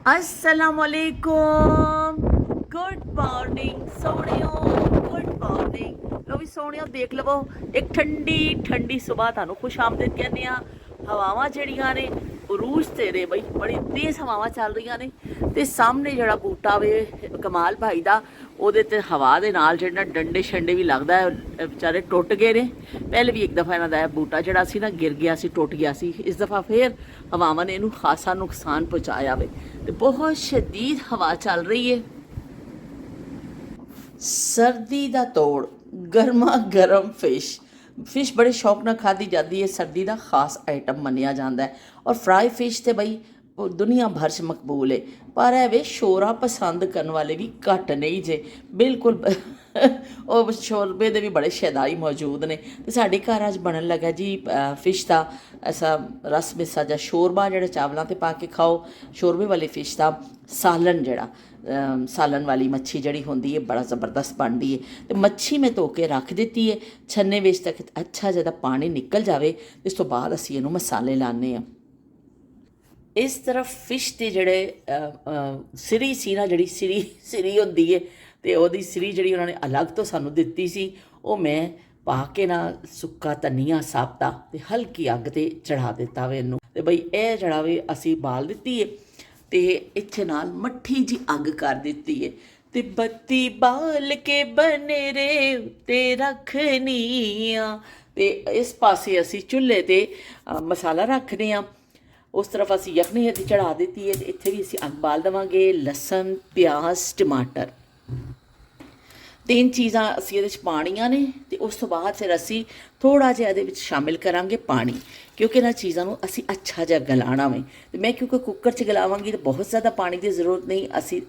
असलामुअलैकुम, good morning सोहणियो, good morning. लो भी सोहणियो देख लवो, एक ठंडी ठंडी सुबह ਤੁਹਾਨੂੰ ਖੁਸ਼ ਆਮਦੀਦ ਕਹਿੰਦੇ ਆ। ਹਵਾਵਾਂ ਜਿਹੜੀਆਂ ਨੇ ਉਰੂਜ ਤੇ ਨੇ ਬਈ, ਬੜੀ ਤੇਜ਼ ਹਵਾਵਾਂ ਚੱਲ ਰਹੀਆਂ ਨੇ ਤੇ ਸਾਹਮਣੇ ਜਿਹੜਾ ਬੂਟਾ ਵੇ ਕਮਾਲ ਭਾਈ ਦਾ, ਉਹਦੇ ਤੇ ਹਵਾ ਦੇ ਨਾਲ ਜਿਹੜਾ ਡੰਡੇ ਛੰਡੇ ਵੀ ਲੱਗਦਾ ਹੈ, ਵਿਚਾਰੇ ਟੁੱਟ ਗਏ ਨੇ। ਪਹਿਲੇ ਵੀ ਇੱਕ ਦਫਾ ਇਹਨਾਂ ਦਾ ਬੂਟਾ ਜਿਹੜਾ ਸੀ ਨਾ ਗਿਰ ਗਿਆ ਸੀ, ਟੁੱਟ ਗਿਆ ਸੀ। ਇਸ ਦਫਾ ਫੇਰ ਹਵਾਵਾਂ ਨੇ ਇਹਨੂੰ ਖਾਸਾ ਨੁਕਸਾਨ ਪਹੁੰਚਾਇਆ ਵੇ ਤੇ ਬਹੁਤ ਸ਼ਦੀਦ ਹਵਾ ਚੱਲ ਰਹੀ ਹੈ। ਸਰਦੀ ਦਾ ਤੋੜ, ਗਰਮਾ ਗਰਮ ਫਿਸ਼ ਬੜੇ ਸ਼ੌਕ ਨਾਲ ਖਾਧੀ ਜਾਂਦੀ ਹੈ, ਸਰਦੀ ਦਾ ਖਾਸ ਆਈਟਮ ਮੰਨਿਆ ਜਾਂਦਾ ਹੈ। ਔਰ ਫਰਾਈ ਫਿਸ਼ ਤੇ ਬਈ ਦੁਨੀਆ ਭਰ 'ਚ ਮਕਬੂਲ ਹੈ, ਪਰ ਇਹ ਵੇ ਸ਼ੋਰਾ ਪਸੰਦ ਕਰਨ ਵਾਲੇ ਵੀ ਘੱਟ ਨਹੀਂ ਜੇ, ਬਿਲਕੁਲ। ਉਹ ਸ਼ੋਰਬੇ ਦੇ ਵੀ ਬੜੇ ਸ਼ੈਦਾਈ ਮੌਜੂਦ ਨੇ ਤੇ ਸਾਡੇ ਘਰ ਅੱਜ ਬਣਨ ਲੱਗਾ ਜੀ ਫਿਸ਼ ਦਾ ਐਸਾ ਰਸ ਮਿੱਸਾ ਜਾਂ ਸ਼ੋਰਬਾ, ਜਿਹੜਾ ਚਾਵਲਾਂ 'ਤੇ ਪਾ ਕੇ ਖਾਓ। ਸ਼ੋਰਬੇ ਵਾਲੀ ਫਿਸ਼ ਦਾ ਸਾਲਨ, ਜਿਹੜਾ ਸਾਲਨ ਵਾਲੀ ਮੱਛੀ ਜਿਹੜੀ ਹੁੰਦੀ ਹੈ, ਬੜਾ ਜ਼ਬਰਦਸਤ ਬਣਦੀ ਹੈ। ਅਤੇ ਮੱਛੀ ਮੈਂ ਧੋ ਕੇ ਰੱਖ ਦਿੱਤੀ ਹੈ ਛੰਨੇ ਵਿੱਚ ਤੱਕ, ਅੱਛਾ ਜਦੋਂ ਪਾਣੀ ਨਿਕਲ ਜਾਵੇ ਇਸ ਤੋਂ ਬਾਅਦ ਅਸੀਂ ਇਹਨੂੰ ਮਸਾਲੇ ਲਾਉਂਦੇ ਹਾਂ। ਇਸ ਤਰ੍ਹਾਂ ਫਿਸ਼ ਦੇ ਜਿਹੜੇ ਸਿਰੀ ਸੀ ਨਾ, ਜਿਹੜੀ ਸਿਰੀ ਹੁੰਦੀ ਹੈ, ਅਤੇ ਉਹਦੀ ਸਿਰੀ ਜਿਹੜੀ ਉਹਨਾਂ ਨੇ ਅਲੱਗ ਤੋਂ ਸਾਨੂੰ ਦਿੱਤੀ ਸੀ, ਉਹ ਮੈਂ ਪਾ ਕੇ ਨਾ ਸੁੱਕਾ ਧਨੀਆ ਸਾਬਤਾ ਅਤੇ ਹਲਕੀ ਅੱਗ 'ਤੇ ਚੜ੍ਹਾ ਦਿੱਤਾ ਵੇ ਇਹਨੂੰ। ਅਤੇ ਬਈ ਇਹ ਜਿਹੜਾ ਵੇ ਅਸੀਂ ਬਾਲ ਦਿੱਤੀ ਹੈ ਅਤੇ ਇੱਥੇ ਨਾਲ ਮੱਠੀ ਜੀ ਅੱਗ ਕਰ ਦਿੱਤੀ ਹੈ ਅਤੇ ਬੱਤੀ ਬਾਲ ਕੇ ਬਨੇਰੇ ਉੱਤੇ ਰੱਖਣੀ ਆ। ਅਤੇ ਇਸ ਪਾਸੇ ਅਸੀਂ ਚੁੱਲ੍ਹੇ 'ਤੇ ਮਸਾਲਾ ਰੱਖਦੇ ਹਾਂ। ਉਸ ਤਰਫ ਅਸੀਂ ਯਖਨੀ ਇਹਦੀ ਚੜ੍ਹਾ ਦਿੱਤੀ ਹੈ ਅਤੇ ਇੱਥੇ ਵੀ ਅਸੀਂ ਅੱਗ ਬਾਲ ਦੇਵਾਂਗੇ। ਲਸਣ, ਪਿਆਜ਼, ਟਮਾਟਰ, 3 ਚੀਜ਼ਾਂ ਅਸੀਂ ਇਹਦੇ 'ਚ ਪਾਉਣੀਆਂ ਨੇ। ਅਤੇ ਉਸ ਤੋਂ ਬਾਅਦ ਫਿਰ ਅਸੀਂ ਥੋੜ੍ਹਾ ਜਿਹਾ ਇਹਦੇ ਵਿੱਚ ਸ਼ਾਮਿਲ ਕਰਾਂਗੇ ਪਾਣੀ, ਕਿਉਂਕਿ ਇਹਨਾਂ ਚੀਜ਼ਾਂ ਨੂੰ ਅਸੀਂ ਅੱਛਾ ਜਿਹਾ ਗਲਾਉਣਾ ਵੇ। ਅਤੇ ਮੈਂ ਕਿਉਂਕਿ ਕੁੱਕਰ 'ਚ ਗਲਾਵਾਂਗੀ ਤਾਂ ਬਹੁਤ ਜ਼ਿਆਦਾ ਪਾਣੀ ਦੀ ਜ਼ਰੂਰਤ ਨਹੀਂ। ਅਸੀਂ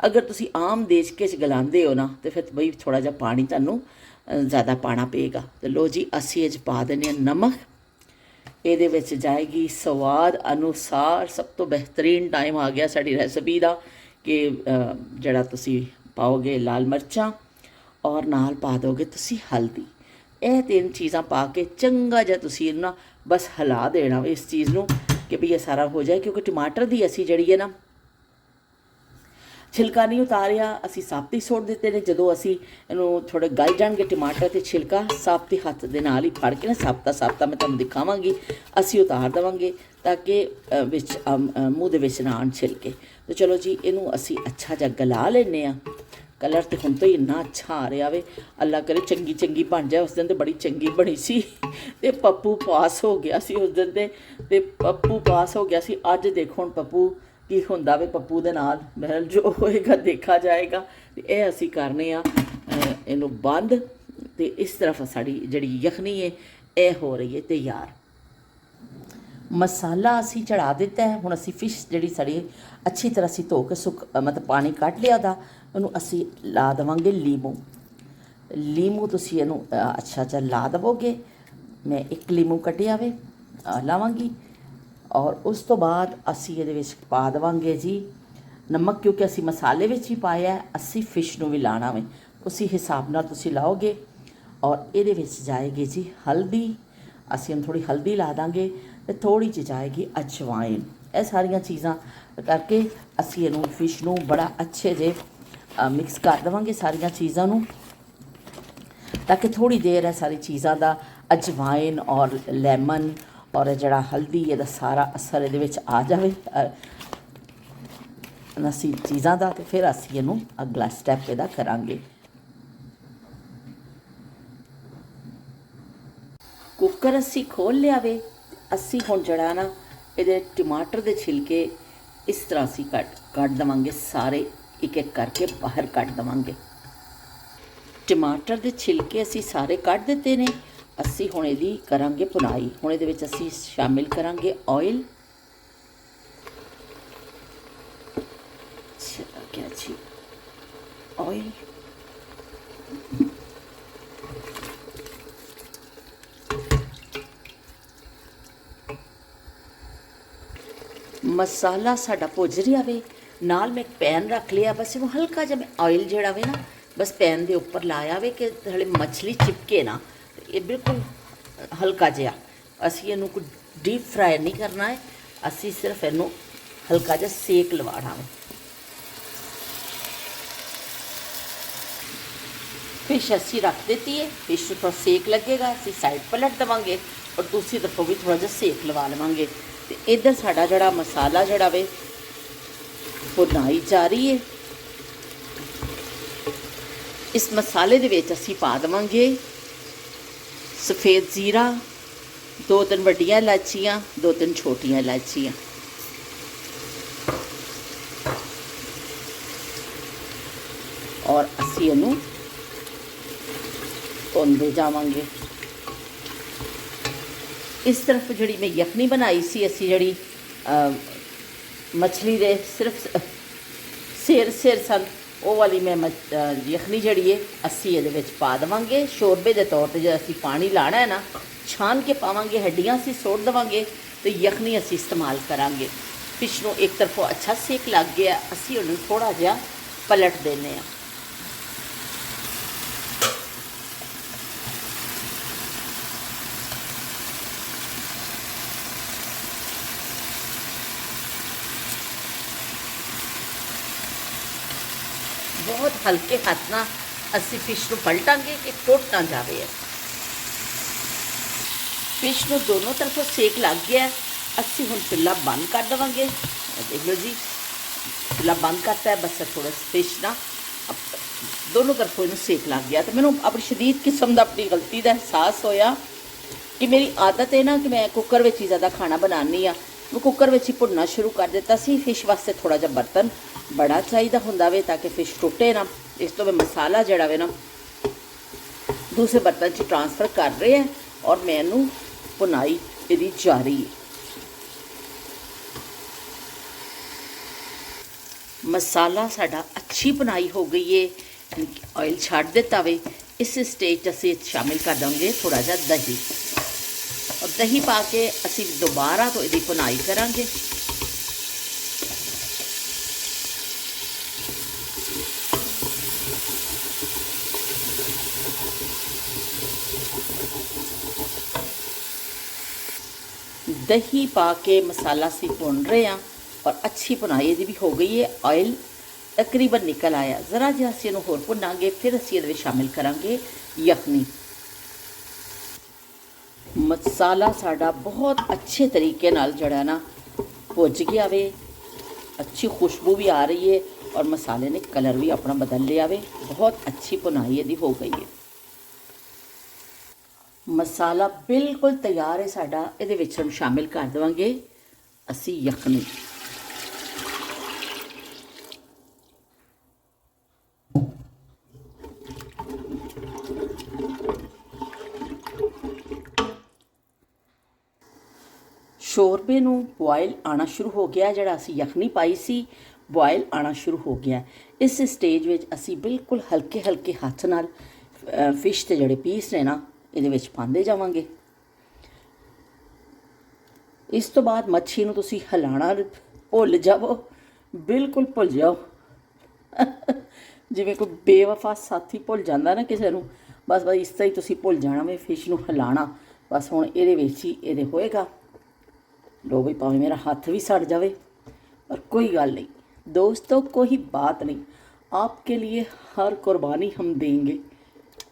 ਅਗਰ ਤੁਸੀਂ ਆਮ ਦੇਚਕੇ 'ਚ ਗਲਾਉਂਦੇ ਹੋ ਨਾ, ਤਾਂ ਫਿਰ ਬਈ ਥੋੜ੍ਹਾ ਜਿਹਾ ਪਾਣੀ ਤੁਹਾਨੂੰ ਜ਼ਿਆਦਾ ਪਾਉਣਾ ਪਏਗਾ। ਅਤੇ ਲਓ ਜੀ, ਅਸੀਂ ਇਹ 'ਚ ਪਾ ਦਿੰਦੇ ਹਾਂ ਨਮਕ। ਇਹਦੇ ਵਿੱਚ ਜਾਏਗੀ ਸਵਾਦ ਅਨੁਸਾਰ। ਸਭ ਤੋਂ ਬਿਹਤਰੀਨ ਟਾਈਮ ਆ ਗਿਆ ਸਾਡੀ ਰੈਸਪੀ ਦਾ ਕਿ ਜਿਹੜਾ ਤੁਸੀਂ ਪਾਓਗੇ ਲਾਲ ਮਿਰਚਾਂ ਔਰ ਨਾਲ ਪਾ ਦਿਓਗੇ ਤੁਸੀਂ ਹਲਦੀ। ਇਹ 3 ਚੀਜ਼ਾਂ ਪਾ ਕੇ ਚੰਗਾ ਜਿਹਾ ਤੁਸੀਂ ਇਹਨੂੰ ਨਾ ਬਸ ਹਿਲਾ ਦੇਣਾ ਵੇ ਇਸ ਚੀਜ਼ ਨੂੰ ਕਿ ਵੀ ਇਹ ਸਾਰਾ ਹੋ ਜਾਏ। ਕਿਉਂਕਿ ਟਮਾਟਰ ਦੀ ਅਸੀਂ ਜਿਹੜੀ ਹੈ ਨਾ ਛਿਲਕਾ ਨਹੀਂ ਉਤਾਰਿਆ, ਅਸੀਂ ਸਾਬਤ ਹੀ ਸੁੱਟ ਦਿੱਤੇ ਨੇ। ਜਦੋਂ ਅਸੀਂ ਇਹਨੂੰ ਥੋੜ੍ਹੇ ਗਲ ਜਾਣਗੇ ਟਮਾਟਰ ਅਤੇ ਛਿਲਕਾ ਸਾਬਤ ਹੱਥ ਦੇ ਨਾਲ ਹੀ ਫੜ ਕੇ ਨਾ ਸਾਬਤਾ ਮੈਂ ਤੁਹਾਨੂੰ ਦਿਖਾਵਾਂਗੀ, ਅਸੀਂ ਉਤਾਰ ਦੇਵਾਂਗੇ ਤਾਂ ਕਿ ਵਿੱਚ ਮੂੰਹ ਦੇ ਵਿੱਚ ਨਾ ਆਉਣ ਛਿਲਕੇ। ਅਤੇ ਚਲੋ ਜੀ, ਇਹਨੂੰ ਅਸੀਂ ਅੱਛਾ ਜਿਹਾ ਗਲਾ ਲੈਂਦੇ ਹਾਂ। ਕਲਰ ਤਾਂ ਹੁਣ ਤੋਂ ਹੀ ਇੰਨਾ ਅੱਛਾ ਆ ਰਿਹਾ ਵੇ, ਅੱਲਾ ਕਰੇ ਚੰਗੀ ਬਣ ਜਾਏ। ਉਸ ਦਿਨ ਤਾਂ ਬੜੀ ਚੰਗੀ ਬਣੀ ਸੀ ਅਤੇ ਪੱਪੂ ਪਾਸ ਹੋ ਗਿਆ ਸੀ ਉਸ ਦਿਨ, ਅਤੇ ਪੱਪੂ ਪਾਸ ਹੋ ਗਿਆ ਸੀ। ਅੱਜ ਦੇਖੋ ਹੁਣ ਪੱਪੂ ਕੀ ਹੁੰਦਾ ਵੇ, ਪੱਪੂ ਦੇ ਨਾਲ ਮਹਿਲ ਜੋ ਹੋਏਗਾ ਦੇਖਾ ਜਾਏਗਾ। ਅਤੇ ਇਹ ਅਸੀਂ ਕਰਨੇ ਆ ਇਹਨੂੰ ਬੰਦ। ਅਤੇ ਇਸ ਤਰਫ ਸਾਡੀ ਜਿਹੜੀ ਯਖਨੀ ਹੈ ਇਹ ਹੋ ਰਹੀ ਹੈ ਤਿਆਰ। ਮਸਾਲਾ ਅਸੀਂ ਚੜ੍ਹਾ ਦਿੱਤਾ ਹੈ। ਹੁਣ ਅਸੀਂ ਫਿਸ਼ ਜਿਹੜੀ ਸਾਡੀ ਅੱਛੀ ਤਰ੍ਹਾਂ ਅਸੀਂ ਧੋ ਕੇ ਮਤਲਬ ਪਾਣੀ ਕੱਢ ਲਿਆ ਦਾ, ਉਹਨੂੰ ਅਸੀਂ ਲਾ ਦੇਵਾਂਗੇ ਲੀਮੂ ਤੁਸੀਂ ਇਹਨੂੰ ਅੱਛਾ ਜਿਹਾ ਲਾ ਦੇਵੋਗੇ। ਮੈਂ 1 ਲੀਮੂ ਕੱਢਿਆ ਵੇ ਲਾਵਾਂਗੀ। ਔਰ ਉਸ ਤੋਂ ਬਾਅਦ ਅਸੀਂ ਇਹਦੇ ਵਿੱਚ ਪਾ ਦੇਵਾਂਗੇ ਜੀ ਨਮਕ, ਕਿਉਂਕਿ ਅਸੀਂ ਮਸਾਲੇ ਵਿੱਚ ਹੀ ਪਾਇਆ, ਅਸੀਂ ਫਿਸ਼ ਨੂੰ ਵੀ ਲਾਉਣਾ ਵੇ, ਉਸੇ ਹਿਸਾਬ ਨਾਲ ਤੁਸੀਂ ਲਾਓਗੇ। ਔਰ ਇਹਦੇ ਵਿੱਚ ਜਾਏਗੀ ਜੀ ਹਲਦੀ, ਅਸੀਂ ਹੁਣ ਥੋੜ੍ਹੀ ਹਲਦੀ ਲਾ ਦਾਂਗੇ ਅਤੇ ਥੋੜ੍ਹੀ ਜਿਹੀ ਜਾਏਗੀ ਅਜਵਾਇਨ। ਇਹ ਸਾਰੀਆਂ ਚੀਜ਼ਾਂ ਕਰਕੇ ਅਸੀਂ ਇਹਨੂੰ ਫਿਸ਼ ਨੂੰ ਬੜਾ ਅੱਛੇ ਜਿਹੇ ਮਿਕਸ ਕਰ ਦੇਵਾਂਗੇ ਸਾਰੀਆਂ ਚੀਜ਼ਾਂ ਨੂੰ, ਤਾਂ ਕਿ ਥੋੜ੍ਹੀ ਦੇਰ ਇਹ ਸਾਰੀ ਚੀਜ਼ਾਂ ਦਾ ਅਜਵਾਇਨ ਔਰ ਲੈਮਨ ਔਰ ਜਿਹੜਾ ਹਲਦੀ ਇਹਦਾ ਸਾਰਾ ਅਸਰ ਇਹਦੇ ਵਿੱਚ ਆ ਜਾਵੇ ਅਸੀਂ ਚੀਜ਼ਾਂ ਦਾ। ਅਤੇ ਫਿਰ ਅਸੀਂ ਇਹਨੂੰ ਅਗਲਾ ਸਟੈਪ ਇਹਦਾ ਕਰਾਂਗੇ। ਕੁੱਕਰ ਅਸੀਂ ਖੋਲ੍ਹ ਲਿਆ ਵੇ। ਅਸੀਂ ਹੁਣ ਜਿਹੜਾ ਨਾ ਇਹਦੇ ਟਮਾਟਰ ਦੇ ਛਿਲਕੇ ਇਸ ਤਰ੍ਹਾਂ ਅਸੀਂ ਕੱਢ ਦੇਵਾਂਗੇ, ਸਾਰੇ ਇੱਕ ਕਰਕੇ ਬਾਹਰ ਕੱਢ ਦੇਵਾਂਗੇ। ਟਮਾਟਰ ਦੇ ਛਿਲਕੇ ਅਸੀਂ ਸਾਰੇ ਕੱਢ ਦਿੱਤੇ ਨੇ। ਅਸੀਂ ਹੁਣ ਇਹਦੀ ਕਰਾਂਗੇ ਭੁਨਾਈ। ਹੁਣ ਇਹਦੇ ਵਿੱਚ ਅਸੀਂ ਸ਼ਾਮਿਲ ਕਰਾਂਗੇ ਆਇਲ। ਕਿਆ ਜੀ ਆਇਲ, ਮਸਾਲਾ ਸਾਡਾ ਭੁੱਜ ਰਿਹਾ ਵੇ। ਨਾਲ ਮੈਂ ਪੈਨ ਰੱਖ ਲਿਆ, ਬਸ ਇਹਨੂੰ ਹਲਕਾ ਜਿਹਾ ਮੈਂ ਆਇਲ ਜਿਹੜਾ ਵੇ ਨਾ ਬਸ ਪੈਨ ਦੇ ਉੱਪਰ ਲਾਇਆ ਵੇ ਕਿ ਹਲੇ ਮਛਲੀ ਚਿਪਕੇ ਨਾ। ਇਹ ਬਿਲਕੁਲ ਹਲਕਾ ਜਿਹਾ, ਅਸੀਂ ਇਹਨੂੰ ਕੋਈ ਡੀਪ ਫਰਾਈ ਨਹੀਂ ਕਰਨਾ ਹੈ, ਅਸੀਂ ਸਿਰਫ ਇਹਨੂੰ ਹਲਕਾ ਜਿਹਾ ਸੇਕ ਲਵਾਉਣਾ ਵੇ। ਫਿਸ਼ ਅਸੀਂ ਰੱਖ ਦਿੱਤੀ ਹੈ, ਫਿਸ਼ ਨੂੰ ਥੋੜ੍ਹਾ ਸੇਕ ਲੱਗੇਗਾ, ਅਸੀਂ ਸਾਈਡ ਪਲਟ ਦੇਵਾਂਗੇ ਔਰ ਦੂਸਰੀ ਤਰਫੋਂ ਵੀ ਥੋੜ੍ਹਾ ਜਿਹਾ ਸੇਕ ਲਵਾ ਲਵਾਂਗੇ। ਅਤੇ ਇੱਧਰ ਸਾਡਾ ਜਿਹੜਾ ਮਸਾਲਾ ਜਿਹੜਾ ਵੇ ਭੁਨਾਈ ਜਾ ਰਹੀ ਹੈ। ਇਸ ਮਸਾਲੇ ਦੇ ਵਿੱਚ ਅਸੀਂ ਪਾ ਦੇਵਾਂਗੇ ਸਫੇਦ ਜ਼ੀਰਾ, 2-3 ਵੱਡੀਆਂ ਇਲਾਚੀਆਂ, 2-3 ਛੋਟੀਆਂ ਇਲਾਚੀਆਂ, ਔਰ ਅਸੀਂ ਇਹਨੂੰ ਭੁੰਨਦੇ ਜਾਵਾਂਗੇ। ਇਸ ਤਰਫ ਜਿਹੜੀ ਮੈਂ ਯਖਨੀ ਬਣਾਈ ਸੀ, ਅਸੀਂ ਜਿਹੜੀ ਮਛਲੀ ਦੇ ਸਿਰਫ ਸਿਰ ਸਨ, ਉਹ ਵਾਲੀ ਮੈਂ ਯਖਨੀ ਜਿਹੜੀ ਹੈ ਅਸੀਂ ਇਹਦੇ ਵਿੱਚ ਪਾ ਦੇਵਾਂਗੇ ਸ਼ੋਰਬੇ ਦੇ ਤੌਰ 'ਤੇ। ਜੇ ਅਸੀਂ ਪਾਣੀ ਲਾਣਾ ਹੈ ਨਾ, ਛਾਨ ਕੇ ਪਾਵਾਂਗੇ, ਹੱਡੀਆਂ ਅਸੀਂ ਸੁੱਟ ਦੇਵਾਂਗੇ ਅਤੇ ਯਖਨੀ ਅਸੀਂ ਇਸਤੇਮਾਲ ਕਰਾਂਗੇ। ਫਿਸ਼ ਨੂੰ ਇੱਕ ਤਰਫੋਂ ਅੱਛਾ ਸੇਕ ਲੱਗ ਗਿਆ, ਅਸੀਂ ਉਹਨੂੰ ਥੋੜ੍ਹਾ ਜਿਹਾ ਪਲਟ ਦਿੰਦੇ ਹਾਂ। ਬਹੁਤ ਹਲਕੇ ਹੱਥ ਨਾਲ ਅਸੀਂ ਫਿਸ਼ ਨੂੰ ਪਲਟਾਂਗੇ ਕਿ ਟੁੱਟ ਨਾ ਜਾਵੇ। ਫਿਸ਼ ਨੂੰ ਦੋਨੋਂ ਤਰਫੋਂ ਸੇਕ ਲੱਗ ਗਿਆ, ਅਸੀਂ ਹੁਣ ਚੁੱਲ੍ਹਾ ਬੰਦ ਕਰ ਦੇਵਾਂਗੇ। ਦੇਖ ਲਓ ਜੀ, ਚੁੱਲ੍ਹਾ ਬੰਦ ਕਰਤਾ ਹੈ। ਬਸ ਥੋੜ੍ਹਾ ਫਿਸ਼ ਨਾ ਦੋਨੋਂ ਤਰਫੋਂ ਇਹਨੂੰ ਸੇਕ ਲੱਗ ਗਿਆ। ਤਾਂ ਮੈਨੂੰ ਆਪਣੀ ਸ਼ਦੀਦ ਕਿਸਮ ਦਾ ਆਪਣੀ ਗਲਤੀ ਦਾ ਅਹਿਸਾਸ ਹੋਇਆ ਕਿ ਮੇਰੀ ਆਦਤ ਹੈ ਨਾ ਕਿ ਮੈਂ ਕੁੱਕਰ ਵਿੱਚ ਹੀ ਜ਼ਿਆਦਾ ਖਾਣਾ ਬਣਾਉਂਦੀ ਹਾਂ। ਮੈਂ ਕੁੱਕਰ ਵਿੱਚ ਹੀ ਭੁੰਨਣਾ ਸ਼ੁਰੂ ਕਰ ਦਿੱਤਾ ਸੀ। ਫਿਸ਼ ਵਾਸਤੇ ਥੋੜ੍ਹਾ ਜਿਹਾ ਬਰਤਨ ਬੜਾ ਚਾਹੀਦਾ ਹੁੰਦਾ ਵੇ ਤਾਂ ਕਿ ਫਿਸ਼ ਟੁੱਟੇ ਨਾ। ਇਸ ਤੋਂ ਮੈਂ ਮਸਾਲਾ ਜਿਹੜਾ ਵੇ ਨਾ ਦੂਸਰੇ ਬਰਤਨ 'ਚ ਟ੍ਰਾਂਸਫਰ ਕਰ ਰਹੇ ਹੈ ਔਰ ਮੈਨੂੰ ਭੁਨਾਈ ਇਹਦੀ ਜਾਰੀ ਹੈ। ਮਸਾਲਾ ਸਾਡਾ ਅੱਛੀ ਭੁਨਾਈ ਹੋ ਗਈ ਹੈ, ਆਇਲ ਛੱਡ ਦਿੱਤਾ ਵੇ। ਇਸ ਸਟੇਜ 'ਚ ਅਸੀਂ ਸ਼ਾਮਿਲ ਕਰ ਦਾਂਗੇ ਥੋੜ੍ਹਾ ਜਿਹਾ ਦਹੀਂ, ਔਰ ਦਹੀਂ ਪਾ ਕੇ ਅਸੀਂ ਦੁਬਾਰਾ ਤੋਂ ਇਹਦੀ ਭੁਨਾਈ ਕਰਾਂਗੇ। दही पा के मसाला सी भुन रहे हैं और अच्छी भुनाई भी हो गई है। ऑयल तकरीबन निकल आया, ज़रा जिहा असीं इहनूं होर भुनांगे, फिर असीं इहदे विच शामिल करांगे यखनी। मसाला साडा बहुत अच्छे तरीके नाल जड़ा ना भुज गया वे, अच्छी खुशबू भी आ रही है और मसाले ने कलर भी अपना बदल लिया वे। बहुत अच्छी भुनाई इहदी हो गई है। मसाला बिल्कुल तैयार है साडा। इहदे विच हम शामिल कर देवांगे असी यखनी। शोरबे नूं बॉयल आना शुरू हो गया, जिहड़ा असी यखनी पाई सी बॉयल आना शुरू हो गया। इस स्टेज विच असी बिल्कुल हल्के हल्के हत्थ नाल फिश के जिहड़े पीस ने ना इहदे विच पांदे जावांगे। इस तो बाद मच्छी नूं तुसीं हिलाना भुल जाओ, बिल्कुल भुल जाओ। जिवें कोई बेवफा साथी भुल जांदा ना किसी नूं, बस बस इस तरह ही तुसीं भुल जाना वे फिश नूं हिलाना। बस हुण इहदे विच ही इहदे होएगा। लो भी, भावें मेरा हाथ भी सड़ जाए पर कोई गल नहीं दोस्तों, कोई बात नहीं, आपके लिए हर कुर्बानी हम देंगे।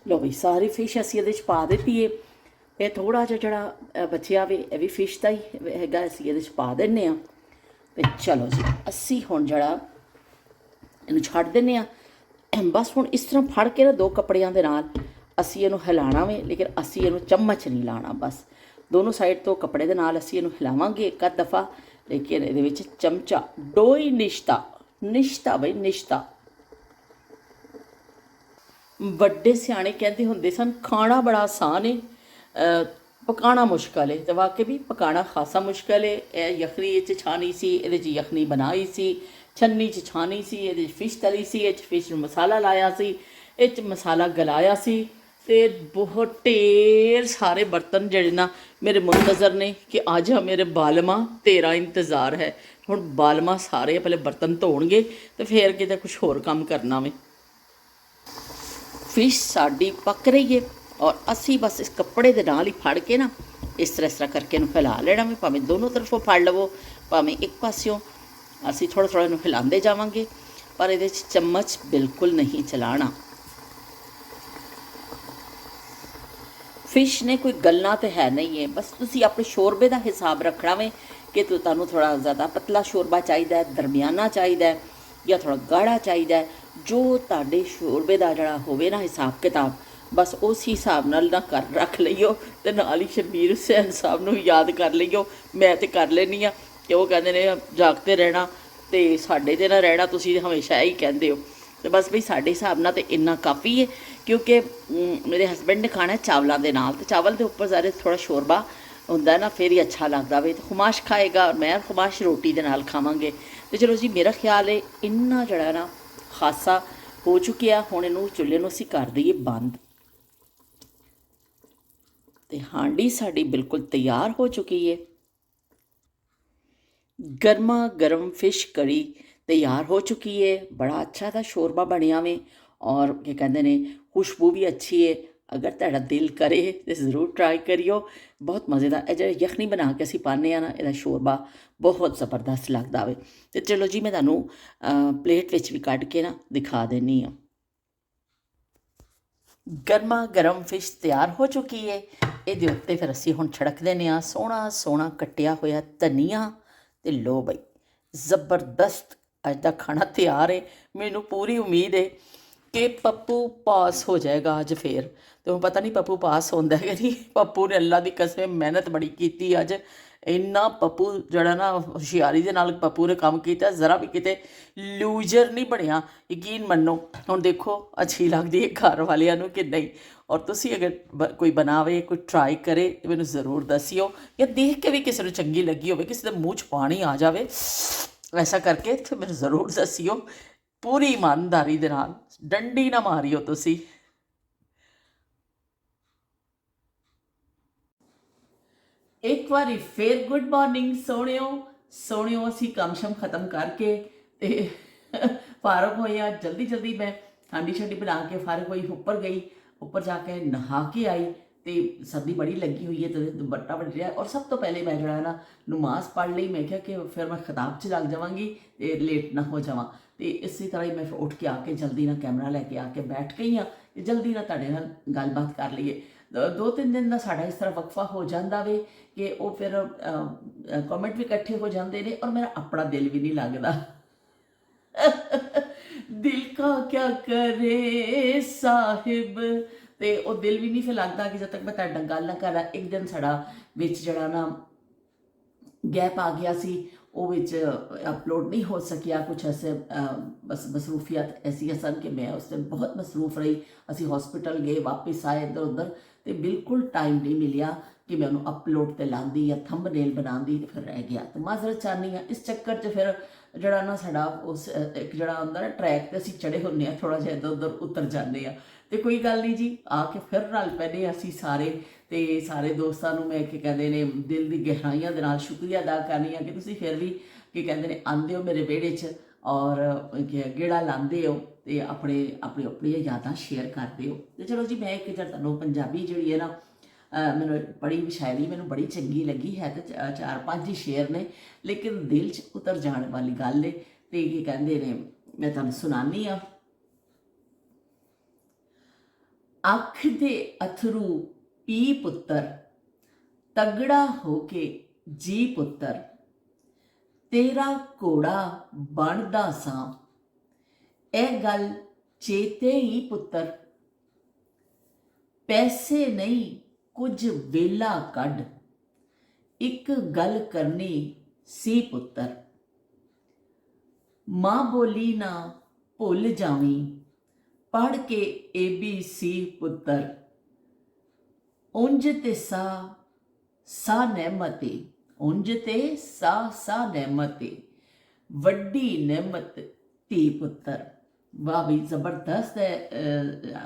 लो भाई, सारी फिश असीं इहदे च पा दित्ती है। ये थोड़ा जिहा जिहड़ा बचिया वे ये भी फिश का ही हैगा, असीं इहदे च पा दिंदे आं। ते चलो जी, असीं हुण जिहड़ा इहनूं छड्ड दिंदे आं। बस हुण इस तरह फड़ के ना दो कपड़ियां दे नाल असीं इहनूं हिलाना वे, लेकिन असीं इहनूं चम्मच नहीं लाना। बस दोनों साइड तो कपड़े दे नाल असीं इहनूं हिलावांगे एक आध दफ़ा, लेकिन इहदे विच चमचा डोई निश्ता निश्ता बई निश्ता। ਵੱਡੇ ਸਿਆਣੇ ਕਹਿੰਦੇ ਹੁੰਦੇ ਸਨ ਖਾਣਾ ਬੜਾ ਆਸਾਨ ਹੈ, ਪਕਾਉਣਾ ਮੁਸ਼ਕਲ ਹੈ। ਤੇ ਵਾਕਈ ਵੀ ਪਕਾਉਣਾ ਖਾਸਾ ਮੁਸ਼ਕਲ ਹੈ। ਇਹ ਯਖਨੀ ਇਹ 'ਚ ਛਾਣੀ ਸੀ, ਇਹਦੇ 'ਚ ਯਖਨੀ ਬਣਾਈ ਸੀ, ਛੰਨੀ 'ਚ ਛਾਣੀ ਸੀ, ਇਹਦੇ 'ਚ ਫਿਸ਼ ਤਲੀ ਸੀ, ਇਹ 'ਚ ਫਿਸ਼ ਨੂੰ ਮਸਾਲਾ ਲਾਇਆ ਸੀ, ਇਹ 'ਚ ਮਸਾਲਾ ਗਲਾਇਆ ਸੀ। ਤੇ ਬਹੁਤ ਢੇਰ ਸਾਰੇ ਬਰਤਨ ਜਿਹੜੇ ਨਾ ਮੇਰੇ ਮੁੰਤਜ਼ਰ ਨੇ ਕਿ ਆ ਜਾ ਮੇਰੇ ਬਾਲਮਾ ਤੇਰਾ ਇੰਤਜ਼ਾਰ ਹੈ। ਹੁਣ ਬਾਲਮਾ ਸਾਰੇ ਪਹਿਲੇ ਬਰਤਨ ਧੋਣਗੇ ਤੇ ਫਿਰ ਕਿਤੇ ਕੁਛ ਹੋਰ ਕੰਮ ਕਰਨਾ ਵੇ। फिश साड़ी पक रही है और असी बस इस कपड़े के नाल ही फड़ के ना इस तरह करके इन्हूं हिला लेना वे। भावें दोनों तरफों फड़ लवो, भावें एक पासियों ਅਸੀਂ ਥੋੜ੍ਹਾ ਥੋੜ੍ਹਾ ਇਹਨੂੰ ਹਿਲਾਉਂਦੇ ਜਾਵਾਂਗੇ, ਪਰ ਇਹਦੇ 'ਚ ਚਮਚ ਬਿਲਕੁਲ ਨਹੀਂ ਚਲਾਉਣਾ। ਫਿਸ਼ ਨੇ ਕੋਈ ਗੱਲਾਂ ਤਾਂ ਹੈ ਨਹੀਂ ਹੈ, ਬਸ ਤੁਸੀਂ ਆਪਣੇ ਸ਼ੋਰਬੇ ਦਾ ਹਿਸਾਬ ਰੱਖਣਾ ਵੇ ਕਿ ਤੁਹਾਨੂੰ ਥੋੜ੍ਹਾ ਜ਼ਿਆਦਾ ਪਤਲਾ ਸ਼ੋਰਬਾ ਚਾਹੀਦਾ, ਦਰਮਿਆਨਾ ਚਾਹੀਦਾ ਜਾਂ ਥੋੜ੍ਹਾ ਗਾੜਾ ਚਾਹੀਦਾ। ਜੋ ਤੁਹਾਡੇ ਸ਼ੋਰਬੇ ਦਾ ਜਿਹੜਾ ਹੋਵੇ ਨਾ ਹਿਸਾਬ ਕਿਤਾਬ, ਬਸ ਉਸ ਹਿਸਾਬ ਨਾਲ ਨਾ ਕਰ ਰੱਖ ਲਈਓ ਅਤੇ ਨਾਲ ਹੀ ਸ਼ਬੀਰ ਹੁਸੈਨ ਸਾਹਿਬ ਨੂੰ ਯਾਦ ਕਰ ਲਈਓ। ਮੈਂ ਤਾਂ ਕਰ ਲੈਂਦੀ ਹਾਂ ਕਿ ਉਹ ਕਹਿੰਦੇ ਨੇ ਜਾਗਦੇ ਰਹਿਣਾ ਅਤੇ ਸਾਡੇ 'ਤੇ ਨਾ ਰਹਿਣਾ, ਤੁਸੀਂ ਹਮੇਸ਼ਾ ਇਹੀ ਕਹਿੰਦੇ ਹੋ। ਅਤੇ ਬਸ ਵੀ ਸਾਡੇ ਹਿਸਾਬ ਨਾਲ ਤਾਂ ਇੰਨਾ ਕਾਫੀ ਹੈ, ਕਿਉਂਕਿ ਮੇਰੇ ਹਸਬੈਂਡ ਨੇ ਖਾਣਾ ਚਾਵਲਾਂ ਦੇ ਨਾਲ, ਅਤੇ ਚਾਵਲ ਦੇ ਉੱਪਰ ਸਾਰੇ ਥੋੜ੍ਹਾ ਸ਼ੋਰਬਾ ਹੁੰਦਾ ਨਾ, ਫਿਰ ਹੀ ਅੱਛਾ ਲੱਗਦਾ ਵੇ। ਅਤੇ ਖੁਮਾਸ਼ ਖਾਏਗਾ ਔਰ ਮੈਂ ਖੁਮਾਸ਼ ਰੋਟੀ ਦੇ ਨਾਲ ਖਾਵਾਂਗੇ। ਅਤੇ ਚਲੋ ਜੀ, ਮੇਰਾ ਖਿਆਲ ਹੈ ਇੰਨਾ ਜਿਹੜਾ ਨਾ ਖਾਸਾ ਹੋ ਚੁੱਕਿਆ, ਹੁਣ ਇਹਨੂੰ ਚੁੱਲ੍ਹੇ ਨੂੰ ਅਸੀਂ ਕਰ ਦਈਏ ਬੰਦ। ਅਤੇ ਹਾਂਡੀ ਸਾਡੀ ਬਿਲਕੁਲ ਤਿਆਰ ਹੋ ਚੁੱਕੀ ਹੈ। ਗਰਮਾ ਗਰਮ ਫਿਸ਼ ਕੜੀ ਤਿਆਰ ਹੋ ਚੁੱਕੀ ਹੈ। ਬੜਾ ਅੱਛਾ ਦਾ ਸ਼ੋਰਬਾ ਬਣਿਆ ਵੇ ਔਰ ਕੀ ਕਹਿੰਦੇ ਨੇ ਖੁਸ਼ਬੂ ਵੀ ਅੱਛੀ ਹੈ। ਅਗਰ ਤੁਹਾਡਾ ਦਿਲ ਕਰੇ ਤਾਂ ਜ਼ਰੂਰ ਟਰਾਈ ਕਰਿਓ, ਬਹੁਤ ਮਜ਼ੇ ਦਾ। ਇਹ ਜਿਹੜਾ ਯਖਨੀ ਬਣਾ ਕੇ ਅਸੀਂ ਪਾਉਂਦੇ ਹਾਂ ਨਾ, ਇਹਦਾ ਸ਼ੋਰਬਾ ਬਹੁਤ ਜ਼ਬਰਦਸਤ ਲੱਗਦਾ ਵੇ। ਅਤੇ ਚਲੋ ਜੀ, ਮੈਂ ਤੁਹਾਨੂੰ ਪਲੇਟ ਵਿੱਚ ਵੀ ਕੱਢ ਕੇ ਨਾ ਦਿਖਾ ਦਿੰਦੀ ਹਾਂ। ਗਰਮਾ ਗਰਮ ਫਿਸ਼ ਤਿਆਰ ਹੋ ਚੁੱਕੀ ਹੈ। ਇਹਦੇ ਉੱਤੇ ਫਿਰ ਅਸੀਂ ਹੁਣ ਛਿੜਕ ਦਿੰਦੇ ਹਾਂ ਸੋਹਣਾ ਸੋਹਣਾ ਕੱਟਿਆ ਹੋਇਆ ਧਨੀਆ। ਅਤੇ ਲਓ ਬਈ, ਜ਼ਬਰਦਸਤ ਅੱਜ ਦਾ ਖਾਣਾ ਤਿਆਰ ਹੈ। ਮੈਨੂੰ ਪੂਰੀ ਉਮੀਦ ਹੈ ਕਿ ਪੱਪੂ ਪਾਸ ਹੋ ਜਾਏਗਾ ਅੱਜ ਫੇਰ। ਅਤੇ ਹੁਣ ਪਤਾ ਨਹੀਂ ਪੱਪੂ ਪਾਸ ਹੁੰਦਾ ਕਿ ਨਹੀਂ। ਪੱਪੂ ਨੇ ਅੱਲਾ ਦੀ ਕਸਮ ਮਿਹਨਤ ਬੜੀ ਕੀਤੀ ਅੱਜ। ਇੰਨਾ ਪੱਪੂ ਜਿਹੜਾ ਨਾ ਹੁਸ਼ਿਆਰੀ ਦੇ ਨਾਲ ਪੱਪੂ ਨੇ ਕੰਮ ਕੀਤਾ, ਜ਼ਰਾ ਵੀ ਕਿਤੇ ਲੂਜਰ ਨਹੀਂ ਬਣਿਆ, ਯਕੀਨ ਮੰਨੋ। ਹੁਣ ਦੇਖੋ ਅੱਛੀ ਲੱਗਦੀ ਹੈ ਘਰ ਵਾਲਿਆਂ ਨੂੰ ਕਿ ਨਹੀਂ। ਔਰ ਤੁਸੀਂ ਅਗਰ ਕੋਈ ਬਣਾਵੇ, ਕੋਈ ਟਰਾਈ ਕਰੇ ਤਾਂ ਮੈਨੂੰ ਜ਼ਰੂਰ ਦੱਸਿਓ, ਜਾਂ ਦੇਖ ਕੇ ਵੀ ਕਿਸੇ ਨੂੰ ਚੰਗੀ ਲੱਗੀ ਹੋਵੇ, ਕਿਸੇ ਦੇ ਮੂੰਹ 'ਚ ਪਾਣੀ ਆ ਜਾਵੇ ਐਸਾ ਕਰਕੇ, ਤਾਂ ਮੈਨੂੰ ਜ਼ਰੂਰ ਦੱਸਿਓ ਪੂਰੀ ਇਮਾਨਦਾਰੀ ਦੇ ਨਾਲ। ਡੰਡੀ ਨਾ ਮਾਰਿਓ ਤੁਸੀਂ। ਇੱਕ ਵਾਰੀ ਫੇਰ ਗੁੱਡ ਮਾਰਨਿੰਗ ਸੋਹਣਿਓ। ਸੋਹਣਿਓ, ਅਸੀਂ ਕੰਮ ਸ਼ਮ ਖਤਮ ਕਰਕੇ ਅਤੇ ਫਾਰਗ ਹੋਏ ਆ। ਜਲਦੀ ਜਲਦੀ ਮੈਂ ਹਾਂਡੀ ਛੰਡੀ ਬਣਾ ਕੇ ਫਾਰਗ ਹੋਈ, ਉੱਪਰ ਗਈ। ਉੱਪਰ ਜਾ ਕੇ ਨਹਾ ਕੇ ਆਈ ਅਤੇ ਸਰਦੀ ਬੜੀ ਲੱਗੀ ਹੋਈ ਹੈ ਅਤੇ ਦੁਪੱਟਾ ਬਣ ਰਿਹਾ। ਔਰ ਸਭ ਤੋਂ ਪਹਿਲੇ ਮੈਂ ਜਿਹੜਾ ਨਾ ਨਮਾਜ਼ ਪੜ੍ਹ ਲਈ। ਮੈਂ ਕਿਹਾ ਕਿ ਫਿਰ ਮੈਂ ਖਿਤਾਬ 'ਚ ਲੱਗ ਜਾਵਾਂਗੀ ਅਤੇ ਲੇਟ ਨਾ ਹੋ ਜਾਵਾਂ। ਅਤੇ ਇਸੇ ਤਰ੍ਹਾਂ ਹੀ ਮੈਂ ਫਿਰ ਉੱਠ ਕੇ ਆ ਕੇ ਜਲਦੀ ਨਾਲ ਕੈਮਰਾ ਲੈ ਕੇ ਆ ਕੇ ਬੈਠ ਗਈ ਹਾਂ ਅਤੇ ਜਲਦੀ ਨਾਲ ਤੁਹਾਡੇ ਨਾਲ ਗੱਲਬਾਤ ਕਰ ਲਈਏ। 2-3 ਦਿਨ ਦਾ ਸਾਡਾ ਇਸ ਤਰ੍ਹਾਂ ਵਕਫਾ ਹੋ ਜਾਂਦਾ ਵੇ ਕਿ ਉਹ ਫਿਰ ਕਮੈਂਟ ਵੀ ਇਕੱਠੇ ਹੋ ਜਾਂਦੇ ਨੇ ਔਰ ਮੇਰਾ ਆਪਣਾ ਦਿਲ ਵੀ ਨਹੀਂ ਲੱਗਦਾ। ਦਿਲ ਕਾ ਕਿਆ ਕਰੇ ਸਾਹਿਬ। ਅਤੇ ਉਹ ਦਿਲ ਵੀ ਨਹੀਂ ਫਿਰ ਲੱਗਦਾ ਕਿ ਜਦ ਤੱਕ ਮੈਂ ਤੁਹਾਡੇ ਨਾਲ ਗੱਲ ਨਾ ਕਰਾਂ। ਇੱਕ ਦਿਨ ਸਾਡਾ ਵਿੱਚ ਜਿਹੜਾ ਨਾ ਗੈਪ ਆ ਗਿਆ ਸੀ, ਉਹ ਵਿੱਚ ਅਪਲੋਡ ਨਹੀਂ ਹੋ ਸਕਿਆ। ਕੁਛ ਐਸੇ ਬਸ ਮਸਰੂਫੀਅਤ ਐਸੀਆਂ ਸਨ ਕਿ ਮੈਂ ਉਸ ਦਿਨ ਬਹੁਤ ਮਸਰੂਫ ਰਹੀ। ਅਸੀਂ ਹੌਸਪੀਟਲ ਗਏ, ਵਾਪਸ ਆਏ ਇੱਧਰ ਉੱਧਰ, ਅਤੇ ਬਿਲਕੁਲ ਟਾਈਮ ਨਹੀਂ ਮਿਲਿਆ ਕਿ ਮੈਂ ਉਹਨੂੰ ਅਪਲੋਡ 'ਤੇ ਲਾਉਂਦੀ ਜਾਂ ਥੰਬਨੇਲ ਬਣਾਉਂਦੀ, ਅਤੇ ਫਿਰ ਰਹਿ ਗਿਆ। ਅਤੇ ਮਾਜ਼ਰਤ ਚਾਹੁੰਦੀ ਹਾਂ ਇਸ ਚੱਕਰ 'ਚ। ਫਿਰ ਜਿਹੜਾ ਨਾ ਸਾਡਾ ਉਸ ਇੱਕ ਜਿਹੜਾ ਹੁੰਦਾ ਨਾ ਟਰੈਕ 'ਤੇ ਅਸੀਂ ਚੜ੍ਹੇ ਹੁੰਦੇ ਹਾਂ, ਥੋੜ੍ਹਾ ਜਿਹਾ ਇੱਧਰ ਉੱਧਰ ਉਤਰ ਜਾਂਦੇ ਹਾਂ। ਅਤੇ ਕੋਈ ਗੱਲ ਨਹੀਂ ਜੀ, ਆ ਕੇ ਫਿਰ ਰਲ ਪੈਂਦੇ ਅਸੀਂ ਸਾਰੇ। ਅਤੇ ਸਾਰੇ ਦੋਸਤਾਂ ਨੂੰ ਮੈਂ ਕੀ ਕਹਿੰਦੇ ਨੇ ਦਿਲ ਦੀ ਗਹਿਰਾਈਆਂ ਦੇ ਨਾਲ ਸ਼ੁਕਰੀਆ ਅਦਾ ਕਰਨੀ ਆ ਕਿ ਤੁਸੀਂ ਫਿਰ ਵੀ ਕੀ ਕਹਿੰਦੇ ਨੇ ਆਉਂਦੇ ਹੋ ਮੇਰੇ ਵਿਹੜੇ 'ਚ ਔਰ ਗੇੜਾ ਲਾਉਂਦੇ ਹੋ ਅਤੇ ਆਪਣੀਆਂ ਯਾਦਾਂ ਸ਼ੇਅਰ ਕਰਦੇ ਹੋ। ਅਤੇ ਚਲੋ ਜੀ, ਮੈਂ ਇੱਕ ਜਿਹੜਾ ਤੁਹਾਨੂੰ ਪੰਜਾਬੀ ਜਿਹੜੀ ਹੈ ਨਾ ਮੈਨੂੰ ਪੜ੍ਹੀ ਸ਼ਾਇਰੀ ਮੈਨੂੰ ਬੜੀ ਚੰਗੀ ਲੱਗੀ ਹੈ। ਅਤੇ 4-5 ਹੀ ਸ਼ੇਰ ਨੇ, ਲੇਕਿਨ ਦਿਲ 'ਚ ਉਤਰ ਜਾਣ ਵਾਲੀ ਗੱਲ ਹੈ। ਅਤੇ ਕੀ ਕਹਿੰਦੇ ਨੇ ਮੈਂ ਤੁਹਾਨੂੰ ਸੁਣਾਉਂਦੀ ਹਾਂ। ਅੱਖ ਦੇ ਅਥਰੂ ਪੀ ਪੁੱਤਰ, ਤਗੜਾ ਹੋ ਕੇ ਜੀ ਪੁੱਤਰ, ਤੇਰਾ ਘੋੜਾ ਬਣਦਾ ਸਾਂ, ਇਹ ਗੱਲ ਚੇਤੇ ਹੀ ਪੁੱਤਰ। ਪੈਸੇ ਨਹੀਂ ਕੁਝ ਵੇਲਾ ਕੱਢ, ਇੱਕ ਗੱਲ ਕਰਨੀ ਸੀ ਪੁੱਤਰ। ਮਾਂ ਬੋਲੀ ਨਾ ਭੁੱਲ ਜਾਵੀਂ, ਪੜ੍ਹ ਕੇ ABC ਪੁੱਤਰ। ਉਂਝ ਤੇ ਸਾ ਨਹਿਮਤ ਏ, ਉਂਝ ਤੇ ਸਾ ਨਹਿਮਤ ਏ, ਵੱਡੀ ਨਹਿਮਤ ਧੀ ਪੁੱਤਰ। ਵਾਹ ਵੀ ਜ਼ਬਰਦਸਤ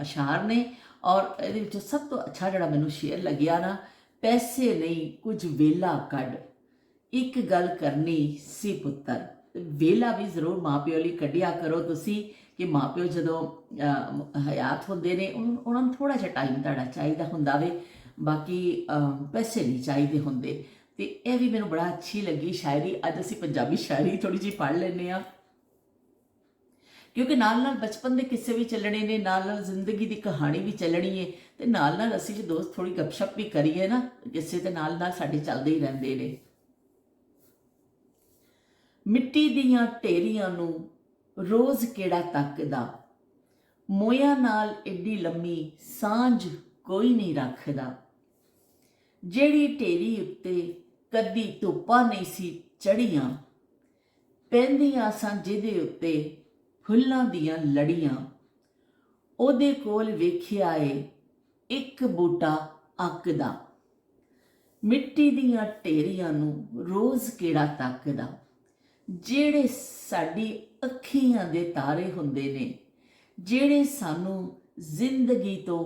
ਅਸ਼ਾਰ ਨੇ। ਔਰ ਇਹਦੇ ਵਿੱਚੋਂ ਸਭ ਤੋਂ ਅੱਛਾ ਜਿਹੜਾ ਮੈਨੂੰ ਸ਼ੇਅਰ ਲੱਗਿਆ ਨਾ, ਪੈਸੇ ਨਹੀਂ ਕੁਝ ਵੇਲਾ ਕੱਢ, ਇੱਕ ਗੱਲ ਕਰਨੀ ਸੀ ਪੁੱਤਰ। ਵੇਲਾ ਵੀ ਜ਼ਰੂਰ ਮਾਂ ਪਿਓ ਲਈ ਕੱਢਿਆ ਕਰੋ ਤੁਸੀਂ, ਕਿ ਮਾਂ ਪਿਓ ਜਦੋਂ ਹਯਾਤ ਹੁੰਦੇ ਨੇ ਉਹਨਾਂ ਨੂੰ ਥੋੜ੍ਹਾ ਜਿਹਾ ਟਾਈਮ ਤੁਹਾਡਾ ਚਾਹੀਦਾ ਹੁੰਦਾ ਵੇ, ਬਾਕੀ ਪੈਸੇ ਨਹੀਂ ਚਾਹੀਦੇ ਹੁੰਦੇ। ਤੇ ਇਹ ਵੀ ਮੈਨੂੰ ਬੜਾ ਅੱਛੀ ਲੱਗੀ ਸ਼ਾਇਰੀ। ਅੱਜ ਅਸੀਂ ਪੰਜਾਬੀ ਸ਼ਾਇਰੀ ਥੋੜੀ ਜਿਹੀ ਪੜ੍ਹ ਲੈਂਦੇ ਹਾਂ, ਕਿਉਂਕਿ ਨਾਲ ਨਾਲ ਬਚਪਨ ਦੇ ਕਿੱਸੇ ਵੀ ਚੱਲਣੇ ਨੇ, ਨਾਲ ਨਾਲ ਜ਼ਿੰਦਗੀ ਦੀ ਕਹਾਣੀ ਵੀ ਚੱਲਣੀ ਹੈ, ਤੇ ਨਾਲ ਨਾਲ ਅਸੀਂ ਜੇ ਦੋਸਤ ਥੋੜੀ ਗੱਪਸ਼ਪ ਵੀ ਕਰੀਏ ਨਾ, ਕਿਸੇ ਦੇ ਨਾਲ ਨਾਲ ਸਾਡੇ ਚੱਲਦੇ ਹੀ ਰਹਿੰਦੇ ਨੇ। ਮਿੱਟੀ ਦੀਆਂ ਢੇਰੀਆਂ ਨੂੰ ਰੋਜ਼ ਕਿਹੜਾ ਤੱਕਦਾ, ਮੋਇਆਂ ਨਾਲ ਏਡੀ ਲੰਮੀ ਸਾਂਝ ਕੋਈ ਨਹੀਂ ਰੱਖਦਾ। ਜਿਹੜੀ ਢੇਰੀ ਉੱਤੇ ਕਦੀ ਧੁੱਪਾਂ ਨਹੀਂ ਸੀ ਚੜੀਆਂ, ਪੈਂਦੀਆਂ ਸਾਂ ਜਿਹਦੇ ਉੱਤੇ ਫੁੱਲਾਂ ਦੀਆਂ ਲੜੀਆਂ। ਉਹਦੇ ਕੋਲ ਵੇਖਿਆ ਏ ਇੱਕ ਬੂਟਾ ਅੱਕਦਾ, ਮਿੱਟੀ ਦੀਆਂ ਢੇਰੀਆਂ ਨੂੰ ਰੋਜ਼ ਕਿਹੜਾ ਤੱਕਦਾ। ਜਿਹੜੇ ਸਾਡੀ ਅੱਖੀਆਂ ਦੇ ਤਾਰੇ ਹੁੰਦੇ ਨੇ, ਜਿਹੜੇ ਸਾਨੂੰ ਜ਼ਿੰਦਗੀ ਤੋਂ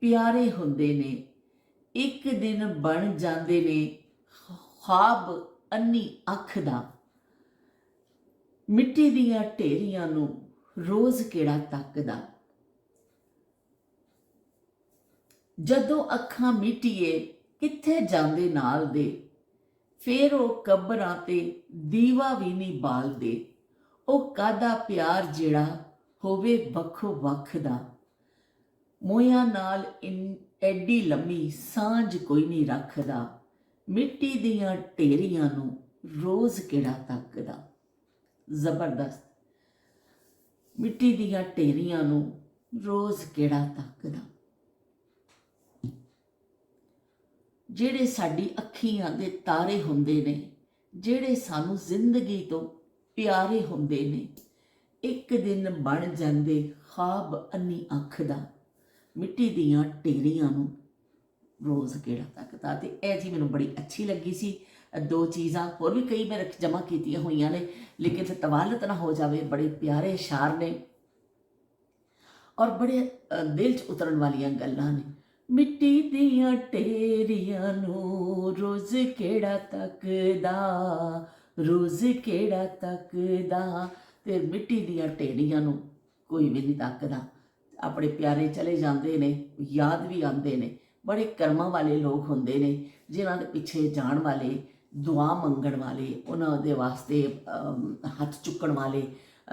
ਪਿਆਰੇ ਹੁੰਦੇ ਨੇ, ਇੱਕ ਦਿਨ ਬਣ ਜਾਂਦੇ ਨੇ ਖ਼ਾਬ ਅੰਨੀ ਅੱਖ ਦਾ। ਮਿੱਟੀ ਦੀਆਂ ਢੇਰੀਆਂ ਨੂੰ ਰੋਜ਼ ਕਿਹੜਾ ਤੱਕਦਾ। ਜਦੋਂ ਅੱਖਾਂ ਮੀਟੀਏ ਕਿੱਥੇ ਜਾਂਦੇ ਨਾਲ ਦੇ, ਫੇਰ ਉਹ ਕਬਰਾਂ ਤੇ ਦੀਵਾ ਵੀ ਨਹੀਂ ਬਾਲਦੇ। ਉਹ ਕਾਹਦਾ ਪਿਆਰ ਜਿਹੜਾ ਹੋਵੇ ਵੱਖੋ ਵੱਖ ਦਾ, ਮੋਇਆਂ ਨਾਲ ਐਡੀ ਲੰਮੀ ਸਾਂਝ ਕੋਈ ਨਹੀਂ ਰੱਖਦਾ। ਮਿੱਟੀ ਦੀਆਂ ਢੇਰੀਆਂ ਨੂੰ ਰੋਜ਼ ਕਿਹੜਾ ਤੱਕਦਾ। ਜ਼ਬਰਦਸਤ। ਮਿੱਟੀ ਦੀਆਂ ਢੇਰੀਆਂ ਨੂੰ ਰੋਜ਼ ਕਿਹੜਾ ਤੱਕਦਾ। ਜਿਹੜੇ ਸਾਡੀ ਅੱਖੀਆਂ ਦੇ ਤਾਰੇ ਹੁੰਦੇ ਨੇ, ਜਿਹੜੇ ਸਾਨੂੰ ਜ਼ਿੰਦਗੀ ਤੋਂ ਪਿਆਰੇ ਹੁੰਦੇ ਨੇ, ਇੱਕ ਦਿਨ ਬਣ ਜਾਂਦੇ ਖ਼ਾਬ ਅੰਨੀ ਅੱਖ ਦਾ। ਮਿੱਟੀ ਦੀਆਂ ਢੇਰੀਆਂ ਨੂੰ ਰੋਜ਼ ਕਿਹੜਾ ਤੱਕਦਾ। ਤੇ ਇਹ ਜੀ ਮੈਨੂੰ ਬੜੀ ਅੱਛੀ ਲੱਗੀ ਸੀ। ਦੋ ਚੀਜ਼ਾਂ ਹੋਰ ਵੀ ਕਈ ਮੈਂ ਜਮ੍ਹਾਂ ਕੀਤੀਆਂ ਹੋਈਆਂ ਨੇ, ਲੇਕਿਨ ਫਿਰ ਤਵਾਲਤ ਨਾ ਹੋ ਜਾਵੇ। ਬੜੇ ਪਿਆਰੇ ਇਸ਼ਾਰ ਨੇ ਔਰ ਬੜੇ ਦਿਲ 'ਚ ਉਤਰਨ ਵਾਲੀਆਂ ਗੱਲਾਂ ਨੇ। ਮਿੱਟੀ ਦੀਆਂ ਢੇਰੀਆਂ ਨੂੰ ਰੋਜ਼ ਕਿਹੜਾ ਤੱਕਦਾ, ਰੋਜ਼ ਕਿਹੜਾ ਤੱਕਦਾ। ਤੇ ਮਿੱਟੀ ਦੀਆਂ ਢੇਰੀਆਂ ਨੂੰ ਕੋਈ ਵੀ ਨਹੀਂ ਤੱਕਦਾ। ਆਪਣੇ ਪਿਆਰੇ ਚਲੇ ਜਾਂਦੇ ਨੇ, ਯਾਦ ਵੀ ਆਉਂਦੇ ਨੇ। ਬੜੇ ਕਰਮਾਂ ਵਾਲੇ ਲੋਕ ਹੁੰਦੇ ਨੇ, ਜਿਨ੍ਹਾਂ ਦੇ ਪਿੱਛੇ ਜਾਣ ਵਾਲੇ, ਦੁਆ ਮੰਗਣ ਵਾਲੇ, ਉਹਨਾਂ ਦੇ ਵਾਸਤੇ ਹੱਥ ਚੁੱਕਣ ਵਾਲੇ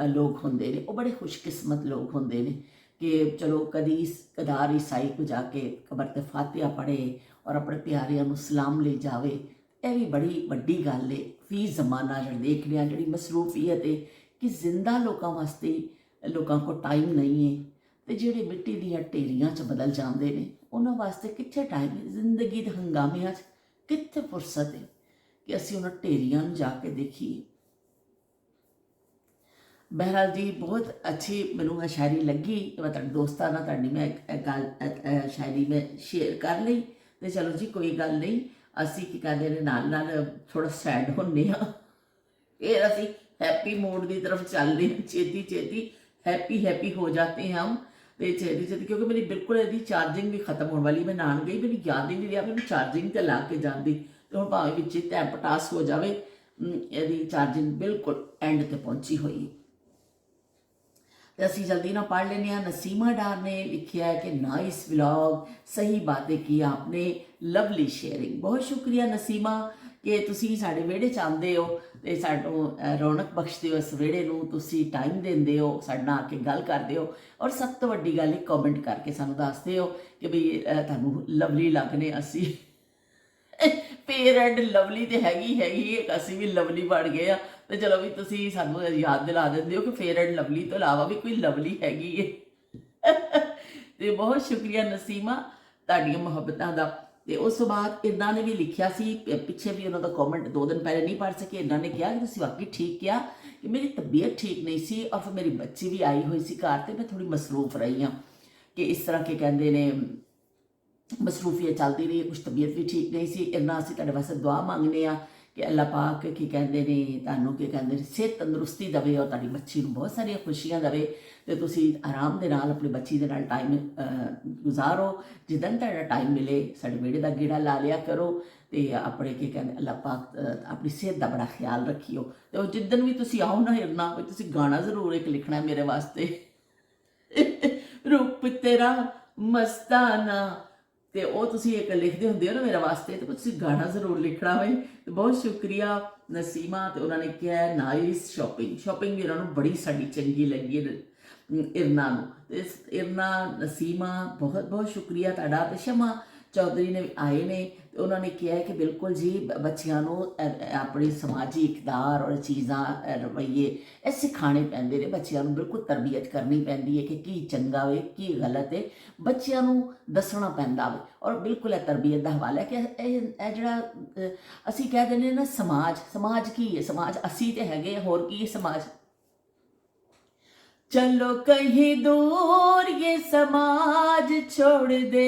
ਲੋਕ ਹੁੰਦੇ ਨੇ। ਉਹ ਬੜੇ ਖੁਸ਼ਕਿਸਮਤ ਲੋਕ ਹੁੰਦੇ ਨੇ ਕਿ ਚਲੋ ਕਦੀ ਕਦਾਰ ਈਸਾਈ ਕੋ ਜਾ ਕੇ ਕਬਰ ਤੇ ਫਾਤਿਹਾ ਪੜ੍ਹੇ ਔਰ ਆਪਣੇ ਪਿਆਰਿਆਂ ਨੂੰ ਸਲਾਮ ਲੈ ਜਾਵੇ। ਇਹ ਵੀ ਬੜੀ ਵੱਡੀ ਗੱਲ ਹੈ। ਫੀ ਜ਼ਮਾਨਾ ਜਿਹੜਾ ਦੇਖ ਲਿਆ, ਜਿਹੜੀ ਮਸਰੂਫੀਅਤ ਹੈ ਕਿ ਜ਼ਿੰਦਾ ਲੋਕਾਂ ਵਾਸਤੇ ਲੋਕਾਂ ਕੋਲ ਟਾਈਮ ਨਹੀਂ ਹੈ, ਤੇ ਜਿਹੜੇ ਮਿੱਟੀ ਦੀਆਂ ਢੇਰੀਆਂ 'ਚ ਬਦਲ ਜਾਂਦੇ ਨੇ, ਉਹਨਾਂ ਵਾਸਤੇ ਕਿੱਥੇ ਟਾਈਮ ਹੈ। ਜ਼ਿੰਦਗੀ ਦੇ ਹੰਗਾਮਿਆਂ 'ਚ ਕਿੱਥੇ ਫੁਰਸਤ ਹੈ ਕਿ ਅਸੀਂ ਉਹਨਾਂ ਢੇਰੀਆਂ ਨੂੰ ਜਾ ਕੇ ਦੇਖੀਏ। ਬਹਿਰਹਾਲ ਜੀ, ਬਹੁਤ ਅੱਛੀ ਮੈਨੂੰ ਇਹ ਸ਼ਾਇਰੀ ਲੱਗੀ। ਮੈਂ ਤੁਹਾਡੇ ਦੋਸਤਾਂ ਨਾਲ ਤੁਹਾਡੀ ਮੈਂ ਗੱਲ ਸ਼ਾਇਰੀ ਮੈਂ ਸ਼ੇਅਰ ਕਰ ਲਈ। ਤੇ ਚਲੋ ਜੀ, ਕੋਈ ਗੱਲ ਨਹੀਂ। ਅਸੀਂ ਕੀ ਕਰਦੇ ਨੇ, ਨਾਲ ਨਾਲ ਥੋੜਾ ਸੈਡ ਹੁੰਦੇ ਹਾਂ, ਫਿਰ ਅਸੀਂ हैप्पी मोड की तरफ चल रहे हैं। छेती छेती हैप्पी हो जाते हैं हम। तो छेती छेती क्योंकि मेरी बिल्कुल यदि चार्जिंग भी खत्म होने वाली, मैं नान गई, मैंने याद ही नहीं रहा मैंने चार्जिंग तो ला के जाती। तो हम भावें विच टैप टास हो जाए, यदि चार्जिंग बिल्कुल एंड ते पहुंची हुई। तो असी जल्दी ना पढ़ लेने। नसीमा डार ने लिखा है कि नाइस व्लॉग, सही बातें की आपने, लवली शेयरिंग। बहुत शुक्रिया नसीमा कि तुसी साडे विहड़े च आंदे हो ते सानू रौनक बख्शदे हो। इस विहड़े नूं तुसी टाइम देंदे हो, साडे नाल आके गल करदे हो, और सब तो वड्डी गल है कॉमेंट करके सानू दसदे हो कि बई तुहानू लवली लगने। असी फेयर एंड लवली तो हैगी असी भी लवली बन गए। तो चलो भी तुसी सानू याद दिला देंदे हो कि फेयर एंड लवली तो इलावा भी कोई लवली हैगी है। तो बहुत शुक्रिया नसीमा तुहाडीआं मुहब्बतां दा। तो उस तो बाद इन्हों ने भी लिखा सी, पिछे भी उन्होंने कॉमेंट 2 दिन पहले नहीं पढ़ सके। इन्होंने कहा कि तुसीं वाकई ठीक किया कि मेरी तबीयत ठीक नहीं सी और फिर मेरी बच्ची भी आई हुई सी घर, तो मैं थोड़ी मसरूफ रही हाँ कि इस तरह के कहते ने मसरूफियत चलती रही, कुछ तबीयत भी ठीक नहीं सी। इन्ना असीं तुहाडे वास्ते दुआ मंगने आ कि अल्लाह पाक की कहते ने तुहानू की कहते ने सेहत तंदुरुस्ती दवे और तुहाडी बच्ची नूं बहुत सारिया खुशियां दवे। तो तुसीं आराम दे नाल अपनी बच्ची दे नाल टाइम गुजारो। जिदन तुहाडा टाइम मिले साडे विहड़े दा गेड़ा ला लिया करो। तो अपने की कहते अल्लाह पाक अपनी सेहत का बड़ा ख्याल रखियो। तो जिदन भी तुसीं आओ ना हिरना, तुसीं गाना जरूर एक लिखना है मेरे वास्ते। रूप तेरा मस्ताना ਤੇ ਉਹ ਤੁਸੀਂ ਇੱਕ ਲਿਖਦੇ ਹੁੰਦੇ ਹੋ ਨਾ ਮੇਰੇ ਵਾਸਤੇ, ਤੇ ਤੁਸੀਂ ਗਾਣਾ ਜ਼ਰੂਰ ਲਿਖਣਾ ਹੋਏ। ਤੇ ਬਹੁਤ ਸ਼ੁਕਰੀਆ ਨਸੀਮਾ। ਤੇ ਉਹਨਾਂ ਨੇ ਕਿਹਾ ਨਾਈਸ ਸ਼ਾਪਿੰਗ। ਸ਼ਾਪਿੰਗ ਵੀ ਉਹਨਾਂ ਨੂੰ ਬੜੀ ਸਾਡੀ ਚੰਗੀ ਲੱਗੀ ਹੈ ਇਰਨਾ ਨੂੰ। ਤੇ ਇਰਨਾ, ਨਸੀਮਾ, ਬਹੁਤ ਬਹੁਤ ਸ਼ੁਕਰੀਆ ਤੁਹਾਡਾ। ਤੇ ਸ਼ਮਾ ਚੌਧਰੀ ਨੇ ਆਏ ਨੇ ਤੇ ਉਹਨਾਂ ਨੇ ਕਿਹਾ ਕਿ ਬਿਲਕੁਲ ਜੀ ਬੱਚਿਆਂ ਨੂੰ ਆਪਣੀ ਸਮਾਜੀ ਇਕਦਾਰ ਔਰ ਚੀਜ਼ਾਂ ਰਵੱਈਏ ਇਹ ਸਿਖਾਉਣੇ ਪੈਂਦੇ ਨੇ। ਬੱਚਿਆਂ ਨੂੰ ਬਿਲਕੁਲ ਤਰਬੀਅਤ ਕਰਨੀ ਪੈਂਦੀ ਹੈ ਕਿ ਕੀ ਚੰਗਾ ਵੇ ਕੀ ਗਲਤ ਹੈ, ਬੱਚਿਆਂ ਨੂੰ ਦੱਸਣਾ ਪੈਂਦਾ ਵੇ। ਔਰ ਬਿਲਕੁਲ ਇਹ ਤਰਬੀਅਤ ਦਾ ਹਵਾਲਾ ਹੈ ਕਿ ਇਹ ਜਿਹੜਾ ਅਸੀਂ ਕਹਿ ਦਿੰਦੇ ਨਾ ਸਮਾਜ ਕੀ ਹੈ? ਸਮਾਜ ਅਸੀਂ ਤੇ ਹੈਗੇ, ਹੋਰ ਕੀ ਹੈ ਸਮਾਜ? चलो कहीं दूर ये समाज छोड़ दे,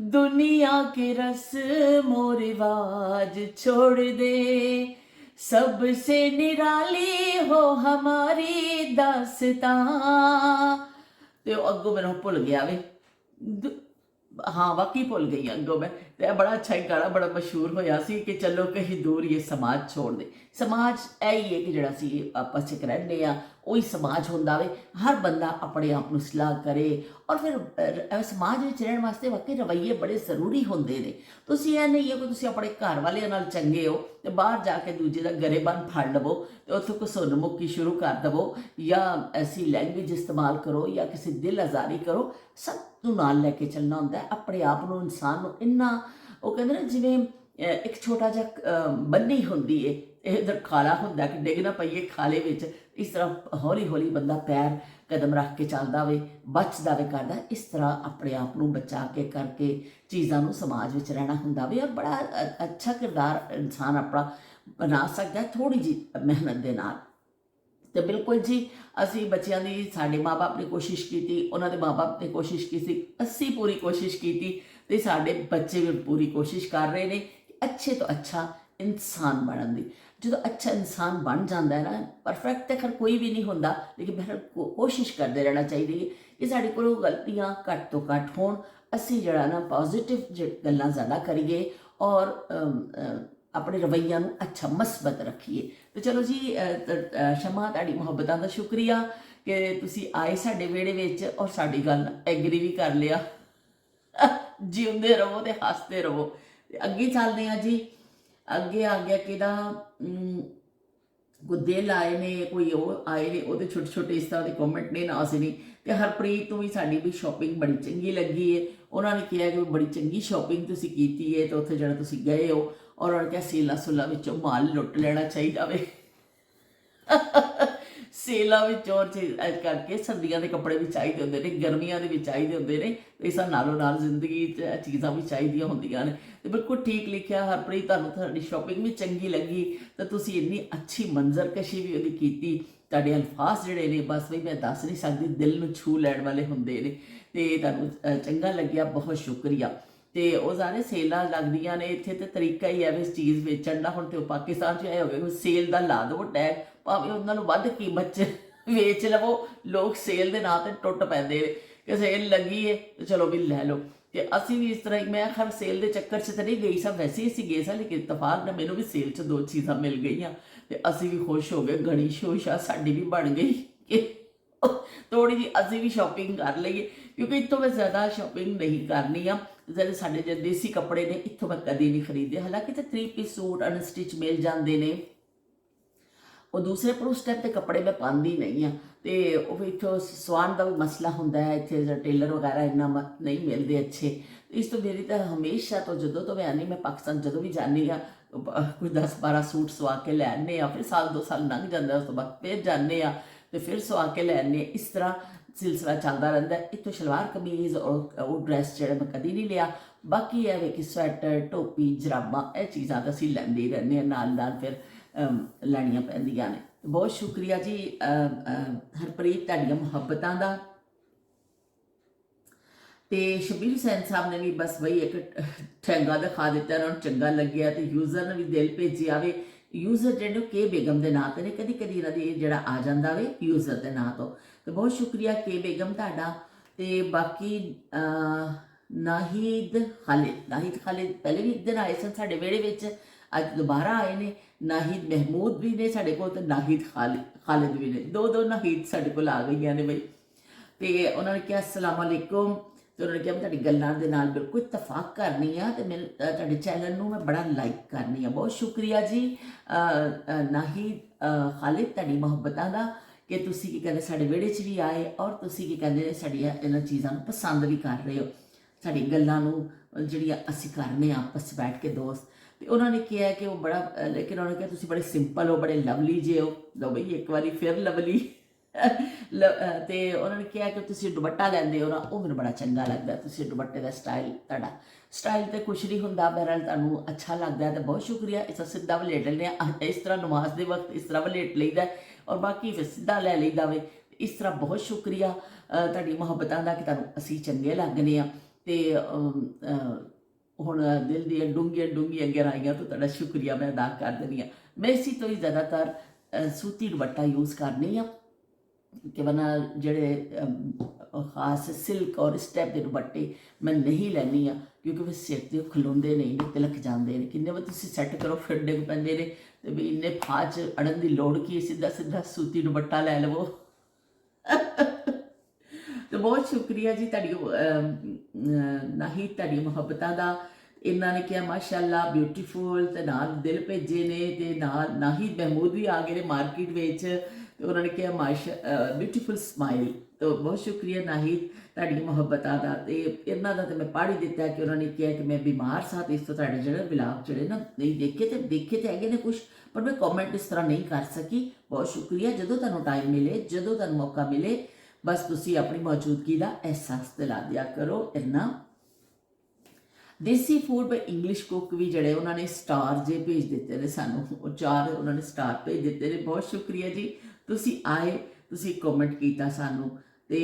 दुनिया के रस्मों रिवाज छोड़ दे, सबसे निराली हो हमारी दास्तां। ते अगों मैनू भुल गया वे, हाँ वाकई भुल गई अगों मैं। तो बड़ा अच्छा एक गाना बड़ा मशहूर होया सी कि चलो कहीं दूर ये समाज छोड़ दे। समाज यही है कि जिहड़ा सी आपस च रहने आ ਉਹੀ समाज ਹੁੰਦਾ ਵੇ। हर बंदा अपने आप ਨੂੰ ਸਲਾਹ करे और फिर समाज ਵਿੱਚ ਰਹਿਣ ਵਾਸਤੇ ਵਾਕਈ ਰਵੱਈਏ ਬੜੇ ਜ਼ਰੂਰੀ ਹੁੰਦੇ ਨੇ। ਤੁਸੀਂ ਇਹ ਨਹੀਂ ਹੈ ਕਿ ਤੁਸੀਂ ਆਪਣੇ ਘਰ ਵਾਲਿਆਂ ਨਾਲ ਚੰਗੇ ਹੋ ਤੇ ਬਾਹਰ ਜਾ ਕੇ ਦੂਜੇ ਦਾ ਗਰੇਬਨ ਫੜ ਲਵੋ ਤੇ ਉੱਥੋਂ ਘਸੁੰਨ ਮੁੱਕੀ ਸ਼ੁਰੂ ਕਰ ਦੇਵੋ, ਜਾਂ ਐਸੀ ਲੈਂਗੁਏਜ ਇਸਤੇਮਾਲ ਕਰੋ ਜਾਂ ਕਿਸੇ ਦਿਲ ਆਜ਼ਾਰੀ ਕਰੋ। ਸਭ ਨੂੰ ਨਾਲ ਲੈ ਕੇ ਚੱਲਣਾ ਹੁੰਦਾ ਹੈ। ਆਪਣੇ ਆਪ ਨੂੰ, ਇਨਸਾਨ ਨੂੰ ਇੰਨਾ, ਉਹ ਕਹਿੰਦੇ ਨਾ ਜਿਵੇਂ ਇੱਕ ਛੋਟਾ ਜਿਹਾ ਬੰਨੀ ਹੁੰਦੀ ਹੈ, ਇਧਰ ਖਾਲਾ ਹੁੰਦਾ ਕਿ ਡਿੱਗ ਨਾ ਪਈਏ ਖਾਲੇ ਵਿੱਚ। ਇਸ ਤਰ੍ਹਾਂ ਹੌਲੀ ਹੌਲੀ ਬੰਦਾ ਪੈਰ ਕਦਮ ਰੱਖ ਕੇ ਚੱਲਦਾ ਵੇ, ਬਚਦਾ ਵੇ ਕਰਦਾ। ਇਸ ਤਰ੍ਹਾਂ ਆਪਣੇ ਆਪ ਨੂੰ ਬਚਾ ਕੇ ਕਰਕੇ ਚੀਜ਼ਾਂ ਨੂੰ ਸਮਾਜ ਵਿੱਚ ਰਹਿਣਾ ਹੁੰਦਾ ਵੇ। ਔਰ ਬੜਾ ਅੱਛਾ ਕਿਰਦਾਰ ਇਨਸਾਨ ਆਪਣਾ ਬਣਾ ਸਕਦਾ ਥੋੜ੍ਹੀ ਜਿਹੀ ਮਿਹਨਤ ਦੇ ਨਾਲ। तो बिल्कुल जी असी बच्चों की, साढ़े माँ बाप ने कोशिश की थी, उन्होंने माँ बाप ने कोशिश की थी, असी पूरी कोशिश की थी, तो साढ़े बच्चे भी पूरी कोशिश कर रहे हैं कि अच्छे तो अच्छा इंसान बनने की। जो अच्छा इंसान बन जाता है ना, परफेक्ट तो खैर कोई भी नहीं होता, लेकिन फिर कोशिश करते रहना चाहिए कि साढ़े को गलतियाँ घट तो घट होण, असी जरा ना पॉजिटिव गल्लां ज़्यादा करिए और अपने रवैया ਨੂੰ अच्छा मस्बत रखिए। तो चलो जी शमा ਤੁਹਾਡੀ ਮੁਹੱਬਤਾਂ ਦਾ ਸ਼ੁਕਰੀਆ कि ਤੁਸੀਂ आए साडे ਵਿਹੜੇ ਵਿੱਚ और साडी गल एग्री भी कर लिया। जिउंदे रहो ते हसते रहो। ते अगे चलते हैं जी। अगे आ गया किहदा कोई दिल आए ने, कोई वो आए ने, वो छोटे छोटे इस तरह के कॉमेंट ने ना नहीं। तो हरप्रीत को भी साड़ी भी शॉपिंग बड़ी चंगी लगी है। उन्होंने कहा कि बड़ी चंगी शॉपिंग तुसी कीती है, तो उत्थे जिहड़ा तुसी गए हो और उन्होंने कहा सेलों सुलों विचों माल लुट लेना चाहिए वे। सेलों विचों करके सर्दियों के कपड़े भी चाहिए होंगे ने, गर्मियों के भी चाहिए होंगे ने, इस नालों नाल जिंदगी चीज़ां भी चाहिए होंदियां ने। तो बिल्कुल ठीक लिखा हरप्रीत, तुहानूं तुहाडी शॉपिंग भी चंगी लगी, तो तुसी इन्नी अच्छी मंजरकशी भी उहदी कीती। तुहाडे अल्फाज जिहड़े ने बस भी मैं दस नहीं सकती, दिल नूं छू लैण वाले हुंदे ने। ते तुहानूं चंगा लग्गिया, बहुत शुक्रिया। तो वो सारे सेलां लगदियां ने इत्थे, तो तरीका ही है इस चीज़ बेचण दा। हुण ते पाकिस्तान च हो गया सेल दा ला दो टैग, भावें उन्हां नूं वध कीमत च वेच लवो, लोग सेल दे नां ते टुट पैंदे ने कि सेल लगी है तो चलो भी लै लो। तो असी भी इस तरह, मैं खैर सेल के चक्कर च तो नहीं गई सा, वैसे ही असीं गए सा, लेकिन इतफाक ने मैनूं भी सेल च दो चीज़ां मिल गई, तो असी भी खुश हो गए। घड़ी शोशा साडी भी बन गई कि थोड़ी जी असी भी शॉपिंग कर लीए, क्योंकि इतों मैं ज़्यादा शॉपिंग नहीं करनी आ। ਜਿਹੜੇ ਸਾਡੇ जो देसी कपड़े ने इतों मैं कभी नहीं खरीदे। हालांकि तो 3 पीस सूट अनस्टिच मिल जाते हैं, और दूसरे पर उस टाइप के कपड़े मैं पाती नहीं हाँ। तो इतों सवाण का भी मसला होंदा है, इतने टेलर वगैरह इन्ना नहीं मिलते अच्छे। इस तो मेरी तो हमेशा तो जो तो मैं आनी, मैं पाकिस्तान जो भी जानी हाँ कोई 10-12 सूट सवा के लै आने, फिर साल 2 साल लंघ जाता, उस तो बाद फिर जाने तो फिर सवा के लै आने। इस तरह सिलसिला चलता रहता है। इतों शलवार कमीज़ और वो ड्रैस जो मैं कभी नहीं लिया। बाकी है वे कि स्वैटर, टोपी, जराबा, यह चीज़ां तो असीं लैंदे ही रहने, नाल फिर लैनियां पैंदियां ने। बहुत शुक्रिया जी हरप्रीत तुहाडियां मुहब्बतां दा। तो शबीर हुसैन साहब ने भी बस बई एक ठेंगा दिखा दिता, उन्होंने चंगा लग्या। तो यूजर ने भी दिल भेजिया वे। यूजर जिहड़े के बेगम के नाँ तो ने, कदी कदी इन्हां दी जिहड़ा आ जांदा वे यूजर के नाँ तो बहुत शुक्रिया के बेगम तुहाडा। ते बाकी नाहिद खालिद पहले भी एक दिन आए सन साडे विहड़े विच, अज दोबारा आए ने। नाहिद महमूद भी ने साडे कोल, ते नाहिद खालिद भी ने, दो नाहिद साडे कोल आ गई ने बई। तो उन्होंने कहा अस्सलाम वालेकुम, ਤੇ ਉਹਨਾਂ ਨੇ ਕਿਹਾ ਮੈਂ ਤੁਹਾਡੀ ਗੱਲਾਂ ਦੇ ਨਾਲ ਬਿਲਕੁਲ ਇਤਫਾਕ ਕਰਨੀ ਆ ਤੇ ਮੈਂ ਤੁਹਾਡੇ ਚੈਨਲ ਨੂੰ ਮੈਂ ਬੜਾ ਲਾਈਕ ਕਰਨੀ ਆ। ਬਹੁਤ ਸ਼ੁਕਰੀਆ ਜੀ ਨਾਹੀਦ ਖਾਲਿਦ, ਤੁਹਾਡੀ ਮੁਹੱਬਤਾਂ ਦਾ, ਕਿ ਤੁਸੀਂ ਕੀ ਕਹਿੰਦੇ ਸਾਡੇ ਵਿਹੜੇ 'ਚ ਵੀ ਆਏ ਔਰ ਤੁਸੀਂ ਕੀ ਕਹਿੰਦੇ ਸਾਡੀਆਂ ਇਹਨਾਂ ਚੀਜ਼ਾਂ ਨੂੰ ਪਸੰਦ ਵੀ ਕਰ ਰਹੇ ਹੋ, ਸਾਡੀ ਗੱਲਾਂ ਨੂੰ ਜਿਹੜੀਆਂ ਅਸੀਂ ਕਰਨੇ ਆ ਆਪਸ 'ਚ ਬੈਠ ਕੇ ਦੋਸਤ। ਤੇ ਉਹਨਾਂ ਨੇ ਕਿਹਾ ਕਿ ਉਹ ਬੜਾ, ਲੇਕਿਨ ਉਹਨਾਂ ਨੇ ਕਿਹਾ ਤੁਸੀਂ ਬੜੇ ਸਿੰਪਲ ਹੋ, ਬੜੇ ਲਵਲੀ ਜੇ ਹੋ। ਲਓ ਬਈ ਇੱਕ ਵਾਰੀ ਫਿਰ ਲਵਲੀ ਤੇ ਉਹਨਾਂ ਨੇ ਕਿਹਾ ਕਿ ਤੁਸੀਂ ਦੁਪੱਟਾ ਲੈਂਦੇ ਹੋ ਨਾ, ਉਹ ਮੈਨੂੰ ਬੜਾ ਚੰਗਾ ਲੱਗਦਾ, ਤੁਸੀਂ ਦੁਪੱਟੇ ਦਾ ਸਟਾਈਲ, ਤੁਹਾਡਾ ਸਟਾਈਲ ਤੇ ਕੁਛ ਨਹੀਂ ਹੁੰਦਾ, ਬਹਰਹਾਲ ਤੁਹਾਨੂੰ ਅੱਛਾ ਲੱਗਦਾ ਤਾਂ ਬਹੁਤ ਸ਼ੁਕਰੀਆ। ਇਸ ਤਰ੍ਹਾਂ ਸਿੱਧਾ ਵਲੇਟ ਲੈਂਦੇ ਆ, ਇਸ ਤਰ੍ਹਾਂ ਨਮਾਜ਼ ਦੇ ਵਕਤ ਇਸ ਤਰ੍ਹਾਂ ਵਲੇਟ ਲਈਦਾ ਔਰ ਬਾਕੀ ਫਿਰ ਸਿੱਧਾ ਲੈ ਲਈਦਾ ਵੇ। ਇਸ ਤਰ੍ਹਾਂ ਬਹੁਤ ਸ਼ੁਕਰੀਆ ਤੁਹਾਡੀ ਮੁਹੱਬਤਾਂ ਦਾ ਕਿ ਤੁਹਾਨੂੰ ਅਸੀਂ ਚੰਗੇ ਲੱਗਦੇ ਹਾਂ। ਤੇ ਹੁਣ ਦਿਲ ਦੀਆਂ ਡੂੰਘੀਆਂ ਡੂੰਘੀਆਂ ਗਹਿਰਾਈਆਂ ਤੋਂ ਤੁਹਾਡਾ ਸ਼ੁਕਰੀਆ ਮੈਂ ਅਦਾ ਕਰ ਦਿੰਦੀ ਹਾਂ। ਮੈਂ ਇਸੀ ਤੋਂ ਹੀ ਜ਼ਿਆਦਾਤਰ ਸੂਤੀ ਦੁਪੱਟਾ ਯੂਜ਼ ਕਰਨੀ ਆ ਕਿ ਵਰਨਾ ਜਿਹੜੇ ਖਾਸ ਸਿਲਕ ਔਰ ਸਟੈਪ ਦੇ ਦੁਪੱਟੇ ਮੈਂ ਨਹੀਂ ਲੈਂਦੀ ਆ, ਕਿਉਂਕਿ ਫਿਰ ਸਿਰ 'ਤੇ ਖਲੋਂਦੇ ਨਹੀਂ ਨੇ, ਤਿਲਕ ਜਾਂਦੇ ਨੇ, ਕਿੰਨੇ ਵਾਰ ਤੁਸੀਂ ਸੈੱਟ ਕਰੋ ਫਿਰ ਡਿੱਗ ਪੈਂਦੇ ਨੇ। ਤੇ ਵੀ ਇੰਨੇ ਫਾਜ ਅੜਨ ਦੀ ਲੋੜ ਕੀ, ਸਿੱਧਾ ਸਿੱਧਾ ਸੂਤੀ ਦੁਪੱਟਾ ਲੈ ਲਵੋ। ਤੇ ਬਹੁਤ ਸ਼ੁਕਰੀਆ ਜੀ ਤੁਹਾਡੀ ਨਾਹੀਦ, ਤੁਹਾਡੀ ਮੁਹੱਬਤਾਂ ਦਾ। ਇਹਨਾਂ ਨੇ ਕਿਹਾ ਮਾਸ਼ਾਅੱਲਾ ਬਿਊਟੀਫੁਲ, ਤੇ ਨਾਲ ਦਿਲ ਭੇਜੇ ਨੇ, ਤੇ ਨਾਲ ਨਾਹੀਦ ਮਹਿਮੂਦ ਵੀ ਆ ਗਏ ਨੇ ਮਾਰਕੀਟ ਵਿੱਚ, ਤੇ ਉਹਨਾਂ ਨੇ ਕਿਹਾ ਬਿਊਟੀਫੁਲ ਸਮਾਈਲ। ਤਾਂ ਬਹੁਤ ਸ਼ੁਕਰੀਆ ਨਾਹੀਦ ਤੁਹਾਡੀ ਮੁਹੱਬਤਾਂ ਦਾ। ਤੇ ਇਹਨਾਂ ਦਾ ਤਾਂ ਮੈਂ ਪੜ੍ਹ ਹੀ ਦਿੱਤਾ ਕਿ ਉਹਨਾਂ ਨੇ ਕਿਹਾ ਕਿ ਮੈਂ ਬਿਮਾਰ ਸਾਂ ਤੇ ਇਸ ਤੋਂ ਤੁਹਾਡੇ ਜਿਹੜੇ ਵਿਲਾਪ ਜਿਹੜੇ ਨਾ ਨਹੀਂ ਦੇਖੇ ਤੇ ਹੈਗੇ ਨੇ ਕੁਛ, ਪਰ ਮੈਂ ਕਮੈਂਟ ਇਸ ਤਰ੍ਹਾਂ ਨਹੀਂ ਕਰ ਸਕੀ। ਬਹੁਤ ਸ਼ੁਕਰੀਆ। ਜਦੋਂ ਤੁਹਾਨੂੰ ਟਾਈਮ ਮਿਲੇ, ਜਦੋਂ ਤੁਹਾਨੂੰ ਮੌਕਾ ਮਿਲੇ, ਬਸ ਤੁਸੀਂ ਆਪਣੀ ਮੌਜੂਦਗੀ ਦਾ ਅਹਿਸਾਸ ਦਿਲਾ ਦਿਆ ਕਰੋ। ਇੰਨਾ ਦੇਸੀ ਫੂਡ ਬਾਈ ਇੰਗਲਿਸ਼ ਕੁੱਕ ਵੀ ਜਿਹੜੇ ਉਹਨਾਂ ਨੇ ਸਟਾਰ ਜੇ ਭੇਜ ਦਿੱਤੇ ਨੇ ਸਾਨੂੰ, ਉਹ 4 ਉਹਨਾਂ ਨੇ ਸਟਾਰ ਭੇਜ ਦਿੱਤੇ ਨੇ। ਬਹੁਤ ਸ਼ੁਕਰੀਆ ਜੀ, ਤੁਸੀਂ ਆਏ, ਤੁਸੀਂ ਕਮੈਂਟ ਕੀਤਾ ਸਾਨੂੰ। ਤੇ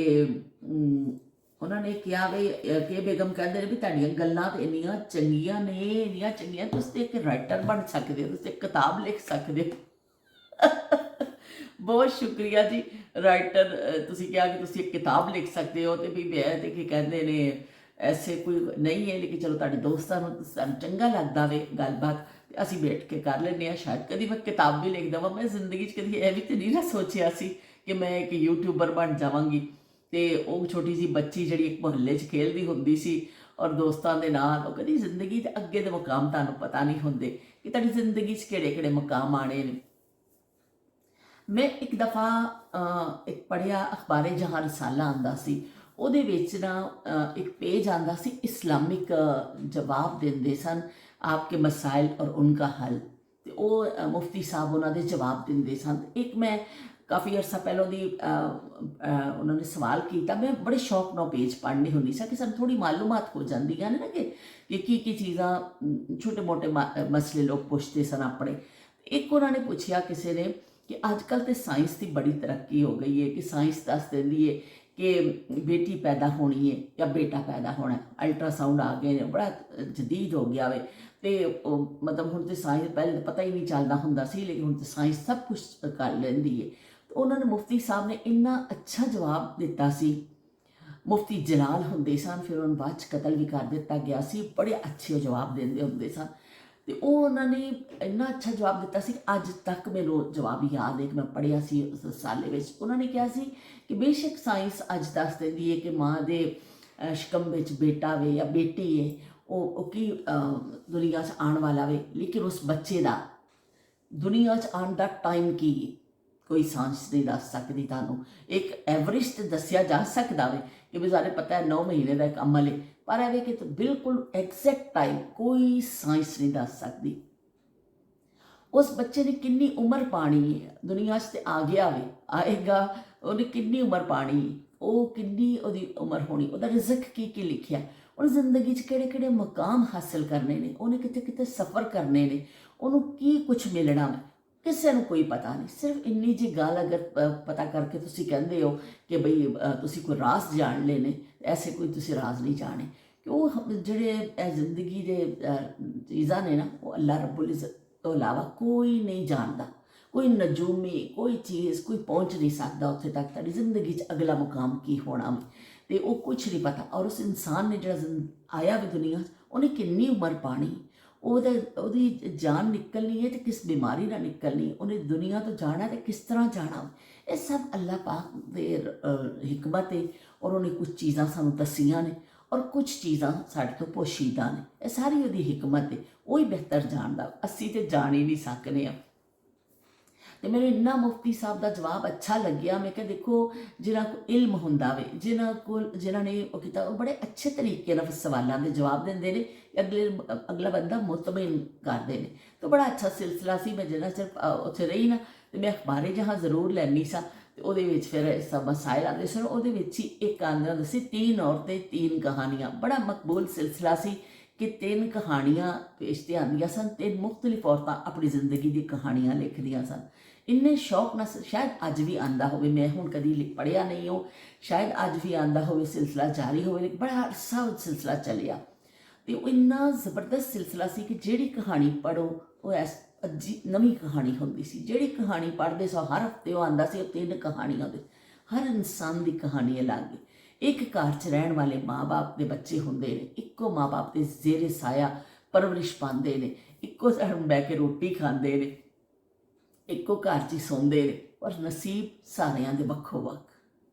ਉਹਨਾਂ ਨੇ ਕਿਹਾ ਵੀ ਕਿ ਬੇਗਮ ਕਹਿੰਦੇ ਨੇ ਵੀ ਤੁਹਾਡੀਆਂ ਗੱਲਾਂ ਤਾਂ ਇੰਨੀਆਂ ਚੰਗੀਆਂ ਨੇ, ਇੰਨੀਆਂ ਚੰਗੀਆਂ, ਤੁਸੀਂ ਇੱਕ ਰਾਈਟਰ ਬਣ ਸਕਦੇ ਹੋ, ਤੁਸੀਂ ਇੱਕ ਕਿਤਾਬ ਲਿਖ ਸਕਦੇ ਹੋ। ਬਹੁਤ ਸ਼ੁਕਰੀਆ ਜੀ ਰਾਈਟਰ, ਤੁਸੀਂ ਕਿਹਾ ਕਿ ਤੁਸੀਂ ਇੱਕ ਕਿਤਾਬ ਲਿਖ ਸਕਦੇ ਹੋ। ਤੇ ਵੀ ਮੈਂ ਤੇ ਕੀ ਕਹਿੰਦੇ ਨੇ ਐਸੇ ਕੋਈ ਨਹੀਂ ਹੈ, ਲੇਕਿਨ ਚਲੋ ਤੁਹਾਡੇ ਦੋਸਤਾਂ ਨੂੰ ਸਾਨੂੰ ਚੰਗਾ ਲੱਗਦਾ ਵੇ ਗੱਲਬਾਤ, ਤੇ ਅਸੀਂ ਬੈਠ ਕੇ ਕਰ ਲੈਂਦੇ ਹਾਂ। ਸ਼ਾਇਦ ਕਦੀ ਮੈਂ ਕਿਤਾਬ ਵੀ ਲਿਖ ਦੇਵਾਂ। ਮੈਂ ਜ਼ਿੰਦਗੀ 'ਚ ਕਦੀ ਇਹ ਵੀ ਤਾਂ ਨਹੀਂ ਨਾ ਸੋਚਿਆ ਸੀ ਕਿ ਮੈਂ ਇੱਕ ਯੂਟਿਊਬਰ ਬਣ ਜਾਵਾਂਗੀ। ਤੇ ਉਹ ਛੋਟੀ ਜਿਹੀ ਬੱਚੀ ਜਿਹੜੀ ਇੱਕ ਮੁਹੱਲੇ 'ਚ ਖੇਲਦੀ ਹੁੰਦੀ ਸੀ ਔਰ ਦੋਸਤਾਂ ਦੇ ਨਾਲ, ਉਹ ਕਦੀ ਜ਼ਿੰਦਗੀ ਦੇ ਅੱਗੇ ਦੇ ਮੁਕਾਮ ਤੁਹਾਨੂੰ ਪਤਾ ਨਹੀਂ ਹੁੰਦੇ ਕਿ ਤੁਹਾਡੀ ਜ਼ਿੰਦਗੀ 'ਚ ਕਿਹੜੇ ਕਿਹੜੇ ਮੁਕਾਮ ਆਣੇ ਨੇ। ਮੈਂ ਇੱਕ ਦਫਾ ਇੱਕ ਪੜ੍ਹਿਆ ਅਖਬਾਰੇ ਜਹਾਂ ਰਸਾਲਾ ਆਉਂਦਾ ਸੀ, ਉਹਦੇ ਵਿੱਚ ਨਾ ਇੱਕ ਪੇਜ ਆਉਂਦਾ ਸੀ, ਇਸਲਾਮਿਕ ਜਵਾਬ ਦਿੰਦੇ ਸਨ, ਆਪਕੇ ਮਸਾਇਲ ਔਰ ਉਨਕਾ ਹੱਲ। ਤੇ ਉਹ ਮੁਫਤੀ ਸਾਹਿਬ ਉਹਨਾਂ ਦੇ ਜਵਾਬ ਦਿੰਦੇ ਸਨ। ਇੱਕ ਮੈਂ ਕਾਫੀ ਅਰਸਾ ਪਹਿਲਾਂ ਦੀ ਉਹਨਾਂ ਨੇ ਸਵਾਲ ਕੀਤਾ, ਮੈਂ ਬੜੇ ਸ਼ੌਕ ਨਾਲ ਪੇਜ ਪੜ੍ਹਨੀ ਹੁੰਦੀ ਸੀ ਕਿ ਸਾਨੂੰ ਥੋੜੀ ਮਾਲੂਮਾਤ ਹੋ ਜਾਂਦੀਆਂ ਨੇ ਨਾ ਕਿ ਕੀ ਚੀਜ਼ਾਂ, ਛੋਟੇ ਮੋਟੇ ਮਸਲੇ ਲੋਕ ਪੁੱਛਦੇ ਸਨ ਆਪਣੇ। ਇੱਕ ਉਹਨਾਂ ਨੇ ਪੁੱਛਿਆ ਕਿਸੇ ਨੇ ਕਿ ਅੱਜ ਕੱਲ੍ਹ ਤੇ ਸਾਇੰਸ ਦੀ ਬੜੀ ਤਰੱਕੀ ਹੋ ਗਈ ਹੈ, ਕਿ ਸਾਇੰਸ ਦੱਸ ਦਿੰਦੀ ਹੈ ਕਿ ਬੇਟੀ ਪੈਦਾ ਹੋਣੀ ਹੈ ਜਾਂ ਬੇਟਾ ਪੈਦਾ ਹੋਣਾ, ਅਲਟਰਾਸਾਊਂਡ ਆ ਗਏ ਨੇ, ਬੜਾ ਜਦੀਦ ਹੋ ਗਿਆ ਵੇ। ਤੇ ਮਤਲਬ ਹੁਣ ਤੇ ਸਾਇੰਸ, ਪਹਿਲੇ ਪਤਾ ਹੀ ਨਹੀਂ ਚੱਲਦਾ ਹੁੰਦਾ ਸੀ, ਲੇਕਿਨ ਹੁਣ ਤੇ ਸਾਇੰਸ ਸਭ ਕੁਝ ਕਰ ਲੈਂਦੀ ਹੈ। ਤੇ ਉਹਨਾਂ ਨੇ ਮੁਫਤੀ ਸਾਹਿਬ ਨੇ ਇੰਨਾ ਅੱਛਾ ਜਵਾਬ ਦਿੱਤਾ ਸੀ। ਮੁਫਤੀ ਜਲਾਲ ਹੁੰਦੇ ਸਨ, ਫਿਰ ਉਹਨਾਂ ਨੂੰ ਬਾਅਦ 'ਚ ਕਤਲ ਵੀ ਕਰ ਦਿੱਤਾ ਗਿਆ ਸੀ। ਬੜੇ ਅੱਛੇ ਜਵਾਬ ਦਿੰਦੇ ਹੁੰਦੇ ਸਨ। ਤੇ ਉਹ ਉਹਨਾਂ ਨੇ ਇੰਨਾ ਅੱਛਾ ਜਵਾਬ ਦਿੱਤਾ ਸੀ, ਅੱਜ ਤੱਕ ਮੈਨੂੰ ਜਵਾਬ ਯਾਦ ਹੈ ਕਿ ਮੈਂ ਪੜ੍ਹਿਆ ਸੀ ਉਸ ਰਸਾਲੇ ਵਿੱਚ। ਉਹਨਾਂ ਨੇ ਕਿਹਾ ਸੀ ਕਿ ਬੇਸ਼ੱਕ ਸਾਇੰਸ ਅੱਜ ਦੱਸ ਦਿੰਦੀ ਹੈ ਕਿ ਮਾਂ ਦੇ ਸ਼ਕਮ ਵਿੱਚ ਬੇਟਾ ਵੇ ਜਾਂ ਬੇਟੀ ਹੈ, ਉਹ ਕੀ ਦੁਨੀਆ 'ਚ ਆਉਣ ਵਾਲਾ ਵੇ, ਲੇਕਿਨ ਉਸ ਬੱਚੇ ਦਾ ਦੁਨੀਆ 'ਚ ਆਉਣ ਦਾ ਟਾਈਮ ਕੀ ਹੈ, ਕੋਈ ਸਾਇੰਸ ਨਹੀਂ ਦੱਸ ਸਕਦੀ ਤੁਹਾਨੂੰ। ਇੱਕ ਐਵਰੇਜ ਤੇ ਦੱਸਿਆ ਜਾ ਸਕਦਾ ਵੇ ਕਿ ਵੀ ਸਾਰੇ ਪਤਾ ਹੈ 9 ਮਹੀਨੇ ਦਾ ਇੱਕ ਅਮਲ ਹੈ, ਪਰ ਐਵੇਂ ਕਿ ਬਿਲਕੁਲ ਐਗਜ਼ੈਕਟ ਟਾਈਮ ਕੋਈ ਸਾਇੰਸ ਨਹੀਂ ਦੱਸ ਸਕਦੀ। ਉਸ ਬੱਚੇ ਨੇ ਕਿੰਨੀ ਉਮਰ ਪਾਣੀ ਹੈ, ਦੁਨੀਆ 'ਚ ਤੇ ਆ ਗਿਆ ਵੇ, ਆਏਗਾ, ਉਹਨੇ ਕਿੰਨੀ ਉਮਰ ਪਾਣੀ, ਉਹ ਕਿੰਨੀ ਉਹਦੀ ਉਮਰ ਹੋਣੀ, ਉਹਦਾ ਰਿਜ਼ਕ ਕੀ ਲਿਖਿਆ, ਉਹਨੇ ਜ਼ਿੰਦਗੀ 'ਚ ਕਿਹੜੇ ਕਿਹੜੇ ਮੁਕਾਮ ਹਾਸਿਲ ਕਰਨੇ ਨੇ, ਉਹਨੇ ਕਿਤੇ ਕਿਤੇ ਸਫ਼ਰ ਕਰਨੇ ਨੇ, ਉਹਨੂੰ ਕੀ ਕੁਛ ਮਿਲਣਾ ਵੇ, ਕਿਸੇ ਨੂੰ ਕੋਈ ਪਤਾ ਨਹੀਂ। ਸਿਰਫ ਇੰਨੀ ਜਿਹੀ ਗੱਲ ਅਗਰ ਪਤਾ ਕਰਕੇ ਤੁਸੀਂ ਕਹਿੰਦੇ ਹੋ ਕਿ ਬਈ ਤੁਸੀਂ ਕੋਈ ਰਾਜ਼ ਜਾਣ ਲਏ ਨੇ, ਐਸੇ ਕੋਈ ਤੁਸੀਂ ਰਾਜ਼ ਨਹੀਂ ਜਾਣੇ, ਕਿ ਉਹ ਜਿਹੜੇ ਜ਼ਿੰਦਗੀ ਦੇ ਚੀਜ਼ਾਂ ਨੇ ਨਾ, ਉਹ ਅੱਲਾ ਰੱਬੁਲ ਇੱਜ਼ਤ ਤੋਂ ਇਲਾਵਾ ਕੋਈ ਨਹੀਂ ਜਾਣਦਾ। ਕੋਈ ਨਜੂਮੀ, ਕੋਈ ਚੀਜ਼, ਕੋਈ ਪਹੁੰਚ ਨਹੀਂ ਸਕਦਾ ਉੱਥੇ ਤੱਕ ਤੁਹਾਡੀ ਜ਼ਿੰਦਗੀ 'ਚ ਅਗਲਾ ਮੁਕਾਮ ਕੀ ਹੋਣਾ ਵੇ, ਤੇ ਉਹ ਕੁਛ ਨਹੀਂ ਪਤਾ। ਔਰ ਉਸ ਇਨਸਾਨ ਨੇ ਜਿਹੜਾ ਆਇਆ ਵੀ ਦੁਨੀਆ 'ਚ, ਉਹਨੇ ਕਿੰਨੀ ਉਮਰ ਪਾਣੀ, ਉਹਦੀ ਜਾਨ ਨਿਕਲਣੀ ਹੈ ਤੇ ਕਿਸ ਬਿਮਾਰੀ ਨਾਲ ਨਿਕਲਣੀ, ਉਹਨੇ ਦੁਨੀਆ ਤੋਂ ਜਾਣਾ ਤੇ ਕਿਸ ਤਰ੍ਹਾਂ ਜਾਣਾ, ਇਹ ਸਭ ਅੱਲਾਹ ਪਾਕ ਦੇ ਹਿਕਮਤ ਹੈ। ਔਰ ਉਹਨੇ ਕੁਝ ਚੀਜ਼ਾਂ ਸਾਨੂੰ ਦੱਸੀਆਂ ਨੇ, ਔਰ ਕੁਝ ਚੀਜ਼ਾਂ ਸਾਡੇ ਤੋਂ ਪੋਸ਼ੀਦਾ ਨੇ। ਇਹ ਸਾਰੀ ਉਹਦੀ ਹਿਕਮਤ ਹੈ, ਉਹ ਹੀ ਬਿਹਤਰ ਜਾਣਦਾ, ਅਸੀਂ ਤੇ ਜਾਣ ਹੀ ਨਹੀਂ ਸਕਦੇ ਹਾਂ। ਤੇ ਮੈਨੂੰ ਇੰਨਾ ਮੁਫਤੀ ਸਾਹਿਬ ਦਾ ਜਵਾਬ ਅੱਛਾ ਲੱਗਿਆ। ਮੈਂ ਕਿਹਾ ਦੇਖੋ, ਜਿਨ੍ਹਾਂ ਕੋਲ ਇਲਮ ਹੁੰਦਾ ਵੇ, ਜਿਨ੍ਹਾਂ ਨੇ ਉਹ ਕੀਤਾ, ਉਹ ਬੜੇ ਅੱਛੇ ਤਰੀਕੇ ਨਾਲ ਸਵਾਲਾਂ ਦੇ ਜਵਾਬ ਦਿੰਦੇ ਨੇ, ਅਗਲਾ ਬੰਦਾ ਮੁਤਮਈਨ ਕਰਦੇ ਨੇ। ਤਾਂ ਬੜਾ ਅੱਛਾ ਸਿਲਸਿਲਾ ਸੀ। ਮੈਂ ਜਿੰਨਾ ਚਿਰ ਉੱਥੇ ਰਹੀ ਨਾ, ਤੇ ਮੈਂ ਅਖਬਾਰੇ ਜਹਾਂ ਜ਼ਰੂਰ ਲੈਂਦੀ ਸਾਂ, ਤੇ ਉਹਦੇ ਵਿੱਚ ਫਿਰ ਸਭ ਮਸਾਇਲ ਆਉਂਦੇ ਸਨ। ਉਹਦੇ ਵਿੱਚ ਹੀ ਇੱਕ ਆਉਂਦਾ ਹੁੰਦਾ ਸੀ 3 ਔਰतें 3 ਕਹਾਣੀਆਂ। ਬੜਾ ਮਕਬੂਲ ਸਿਲਸਿਲਾ ਸੀ ਕਿ 3 ਕਹਾਣੀਆਂ ਪੇਸ਼ ਤੇ ਆਉਂਦੀਆਂ ਸਨ। 3 ਮੁਖਤਲਿਫ ਔਰਤਾਂ ਆਪਣੀ ਜ਼ਿੰਦਗੀ ਦੀ ਕਹਾਣੀਆਂ ਲਿਖਦੀਆਂ ਸਨ। ਇੰਨੇ ਸ਼ੌਕ ਨਾਲ, ਸ਼ਾਇਦ ਅੱਜ ਵੀ ਆਉਂਦਾ ਹੋਵੇ, ਮੈਂ ਹੁਣ ਕਦੀ ਪੜ੍ਹਿਆ ਨਹੀਂ ਹੋ, ਸ਼ਾਇਦ ਅੱਜ ਵੀ ਆਉਂਦਾ ਹੋਵੇ, ਸਿਲਸਿਲਾ ਜਾਰੀ ਹੋਵੇ। ਬੜਾ ਅਰਸਾ ਉਹ ਸਿਲਸਿਲਾ ਚੱਲਿਆ, ਤੇ ਉਹ ਇੰਨਾ ਜ਼ਬਰਦਸਤ ਸਿਲਸਿਲਾ ਸੀ ਕਿ ਜਿਹੜੀ ਕਹਾਣੀ ਪੜ੍ਹੋ ਉਹ ਨਵੀਂ ਕਹਾਣੀ ਹੁੰਦੀ ਸੀ। ਜਿਹੜੀ ਕਹਾਣੀ ਪੜ੍ਹਦੇ ਸੋ ਹਰ ਹਫ਼ਤੇ ਉਹ ਆਉਂਦਾ ਸੀ, ਉਹ 3 ਕਹਾਣੀਆਂ ਦੇ। ਹਰ ਇਨਸਾਨ ਦੀ ਕਹਾਣੀ ਅਲੱਗ ਹੈ। ਇੱਕ ਘਰ 'ਚ ਰਹਿਣ ਵਾਲੇ ਮਾਂ-ਬਾਪ ਦੇ ਬੱਚੇ ਹੁੰਦੇ ਨੇ, ਇੱਕੋ ਮਾਂ-ਬਾਪ ਦੇ ਜ਼ੇਰੇ ਸਾਇਆ ਪਰਵਰਿਸ਼ ਪਾਉਂਦੇ ਨੇ, ਇੱਕੋ ਸਾਥ ਬਹਿ ਕੇ ਰੋਟੀ ਖਾਂਦੇ ਨੇ, ਇੱਕੋ ਘਰ 'ਚ ਹੀ ਸੌਂਦੇ ਨੇ। ਔਰ ਨਸੀਬ ਸਾਰਿਆਂ ਦੇ ਵੱਖੋ ਵੱਖ,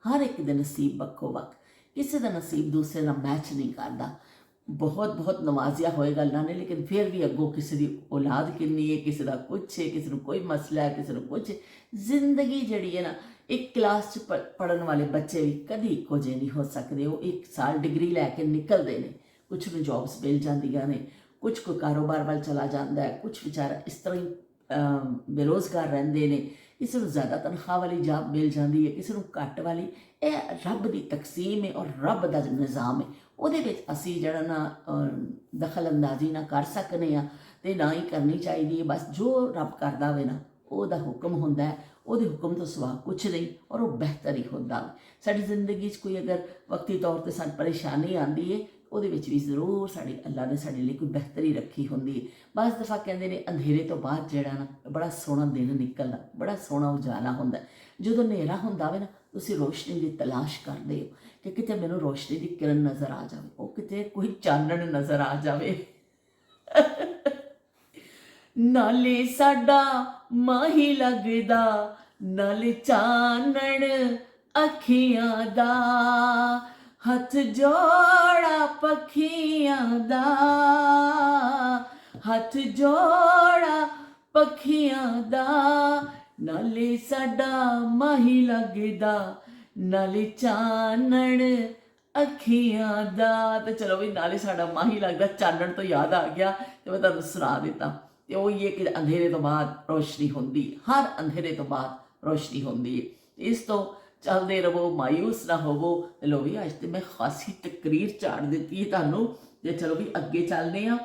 ਹਰ ਇੱਕ ਦੇ ਨਸੀਬ ਵੱਖੋ ਵੱਖ, ਕਿਸੇ ਦਾ ਨਸੀਬ ਦੂਸਰੇ ਨਾਲ ਮੈਚ ਨਹੀਂ ਕਰਦਾ। ਬਹੁਤ ਬਹੁਤ ਨਵਾਜ਼ਿਆ ਹੋਏਗਾ ਅੱਲਾ ਨੇ, ਲੇਕਿਨ ਫਿਰ ਵੀ ਅੱਗੋਂ ਕਿਸੇ ਦੀ ਔਲਾਦ ਕਿੰਨੀ ਹੈ, ਕਿਸੇ ਦਾ ਕੁਛ ਹੈ, ਕਿਸੇ ਨੂੰ ਕੋਈ ਮਸਲਾ ਹੈ, ਕਿਸੇ ਨੂੰ ਕੁਛ। ਜ਼ਿੰਦਗੀ ਜਿਹੜੀ ਹੈ ਨਾ, ਇੱਕ ਕਲਾਸ 'ਚ ਪੜ੍ਹਨ ਵਾਲੇ ਬੱਚੇ ਵੀ ਕਦੀ ਇੱਕੋ ਜਿਹੇ ਨਹੀਂ ਹੋ ਸਕਦੇ। ਉਹ 1 ਸਾਲ ਡਿਗਰੀ ਲੈ ਕੇ ਨਿਕਲਦੇ ਨੇ, ਕੁਛ ਨੂੰ ਜੌਬਸ ਮਿਲ ਜਾਂਦੀਆਂ ਨੇ, ਕੁਛ ਕੋ ਕਾਰੋਬਾਰ ਵੱਲ ਚਲਾ ਜਾਂਦਾ ਹੈ, ਕੁਛ ਵਿਚਾਰਾ ਇਸ ਤਰ੍ਹਾਂ ਹੀ ਬੇਰੁਜ਼ਗਾਰ ਰਹਿੰਦੇ ਨੇ, ਕਿਸੇ ਨੂੰ ਜ਼ਿਆਦਾ ਤਨਖਾਹ ਵਾਲੀ ਜੌਬ ਮਿਲ ਜਾਂਦੀ ਹੈ, ਕਿਸੇ ਨੂੰ ਘੱਟ ਵਾਲੀ। ਇਹ ਰੱਬ ਦੀ ਤਕਸੀਮ ਹੈ ਔਰ ਰੱਬ ਦਾ ਨਿਜ਼ਾਮ ਹੈ। ਉਹਦੇ ਵਿੱਚ ਅਸੀਂ ਜਿਹੜਾ ਨਾ ਦਖਲ ਅੰਦਾਜ਼ੀ ਨਾ ਕਰ ਸਕਦੇ ਹਾਂ, ਅਤੇ ਨਾ ਹੀ ਕਰਨੀ ਚਾਹੀਦੀ ਹੈ। ਬਸ ਜੋ ਰੱਬ ਕਰਦਾ ਹੋਵੇ ਨਾ, ਉਹਦਾ ਹੁਕਮ ਹੁੰਦਾ ਹੈ, ਉਹਦੇ ਹੁਕਮ ਤੋਂ ਸਿਵਾ ਕੁਛ ਨਹੀਂ, ਔਰ ਉਹ ਬਿਹਤਰ ਹੀ ਹੁੰਦਾ। ਸਾਡੀ ਜ਼ਿੰਦਗੀ 'ਚ ਕੋਈ ਅਗਰ ਵਕਤੀ ਤੌਰ 'ਤੇ ਸਾਨੂੰ ਪਰੇਸ਼ਾਨੀ ਆਉਂਦੀ ਹੈ, ਉਹਦੇ ਵਿੱਚ ਵੀ ਜ਼ਰੂਰ ਸਾਡੀ ਅੱਲਾ ਨੇ ਸਾਡੇ ਲਈ ਕੋਈ ਬਿਹਤਰੀ ਰੱਖੀ ਹੁੰਦੀ ਹੈ। ਬਸ ਦਫਾ ਕਹਿੰਦੇ ਨੇ ਅੰਧੇਰੇ ਤੋਂ ਬਾਅਦ ਜਿਹੜਾ ਨਾ ਬੜਾ ਸੋਹਣਾ ਦਿਨ ਨਿਕਲਦਾ, ਬੜਾ ਸੋਹਣਾ ਉਜਾਲਾ ਹੁੰਦਾ। ਜਦੋਂ ਹਨੇਰਾ ਹੁੰਦਾ ਹੋਵੇ ਨਾ, ਤੁਸੀਂ ਰੋਸ਼ਨੀ ਦੀ ਤਲਾਸ਼ ਕਰਦੇ ਹੋ ਕਿ ਕਿਤੇ ਮੈਨੂੰ ਰੋਸ਼ਨੀ ਦੀ ਕਿਰਨ ਨਜ਼ਰ ਆ ਜਾਵੇ, ਉਹ ਕਿਤੇ ਕੋਈ ਚਾਨਣ ਨਜ਼ਰ ਆ ਜਾਵੇ। ਨਾਲੇ ਸਾਡਾ ਮਾਹੀ ਲੱਗਦਾ, ਨਾਲੇ ਚਾਨਣ ਅੱਖੀਆਂ ਦਾ, ਹੱਥ ਜੋੜਾ ਪੱਖੀਆਂ ਦਾ, ਹੱਥ ਜੋੜਾ ਪੱਖੀਆਂ ਦਾ। ਨਾਲੇ ਸਾਡਾ ਮਾਹੀ ਲੱਗਦਾ, ਨਾਲੇ ਚਾਨਣ ਅੱਖੀਆਂ ਦਾ। ਤੇ ਚਲੋ ਵੀ, ਨਾਲੇ ਸਾਡਾ ਮਾਹੀ ਲੱਗਦਾ, ਚਾਨਣ ਤੋਂ ਯਾਦ ਆ ਗਿਆ ਤੇ ਮੈਂ ਤੁਹਾਨੂੰ ਸੁਣਾ ਦਿੱਤਾ। ਤੇ ਉਹ ਇਹ ਕਿ ਅੰਧੇਰੇ ਤੋਂ ਬਾਅਦ ਰੋਸ਼ਨੀ ਹੁੰਦੀ, ਹਰ ਅੰਧੇਰੇ ਤੋਂ ਬਾਅਦ ਰੋਸ਼ਨੀ ਹੁੰਦੀ ਹੈ। ਇਸ ਤੋਂ ਚੱਲਦੇ ਰਹੋ, ਮਾਯੂਸ ਨਾ ਹੋਵੋ। ਤੇ ਲੋ ਵੀ, ਅੱਜ ਤੇ ਮੈਂ ਖਾਸੀ ਤਕਰੀਰ ਝਾੜ ਦਿੱਤੀ ਹੈ ਤੁਹਾਨੂੰ। ਤੇ ਚਲੋ ਵੀ ਅੱਗੇ ਚੱਲਦੇ ਹਾਂ।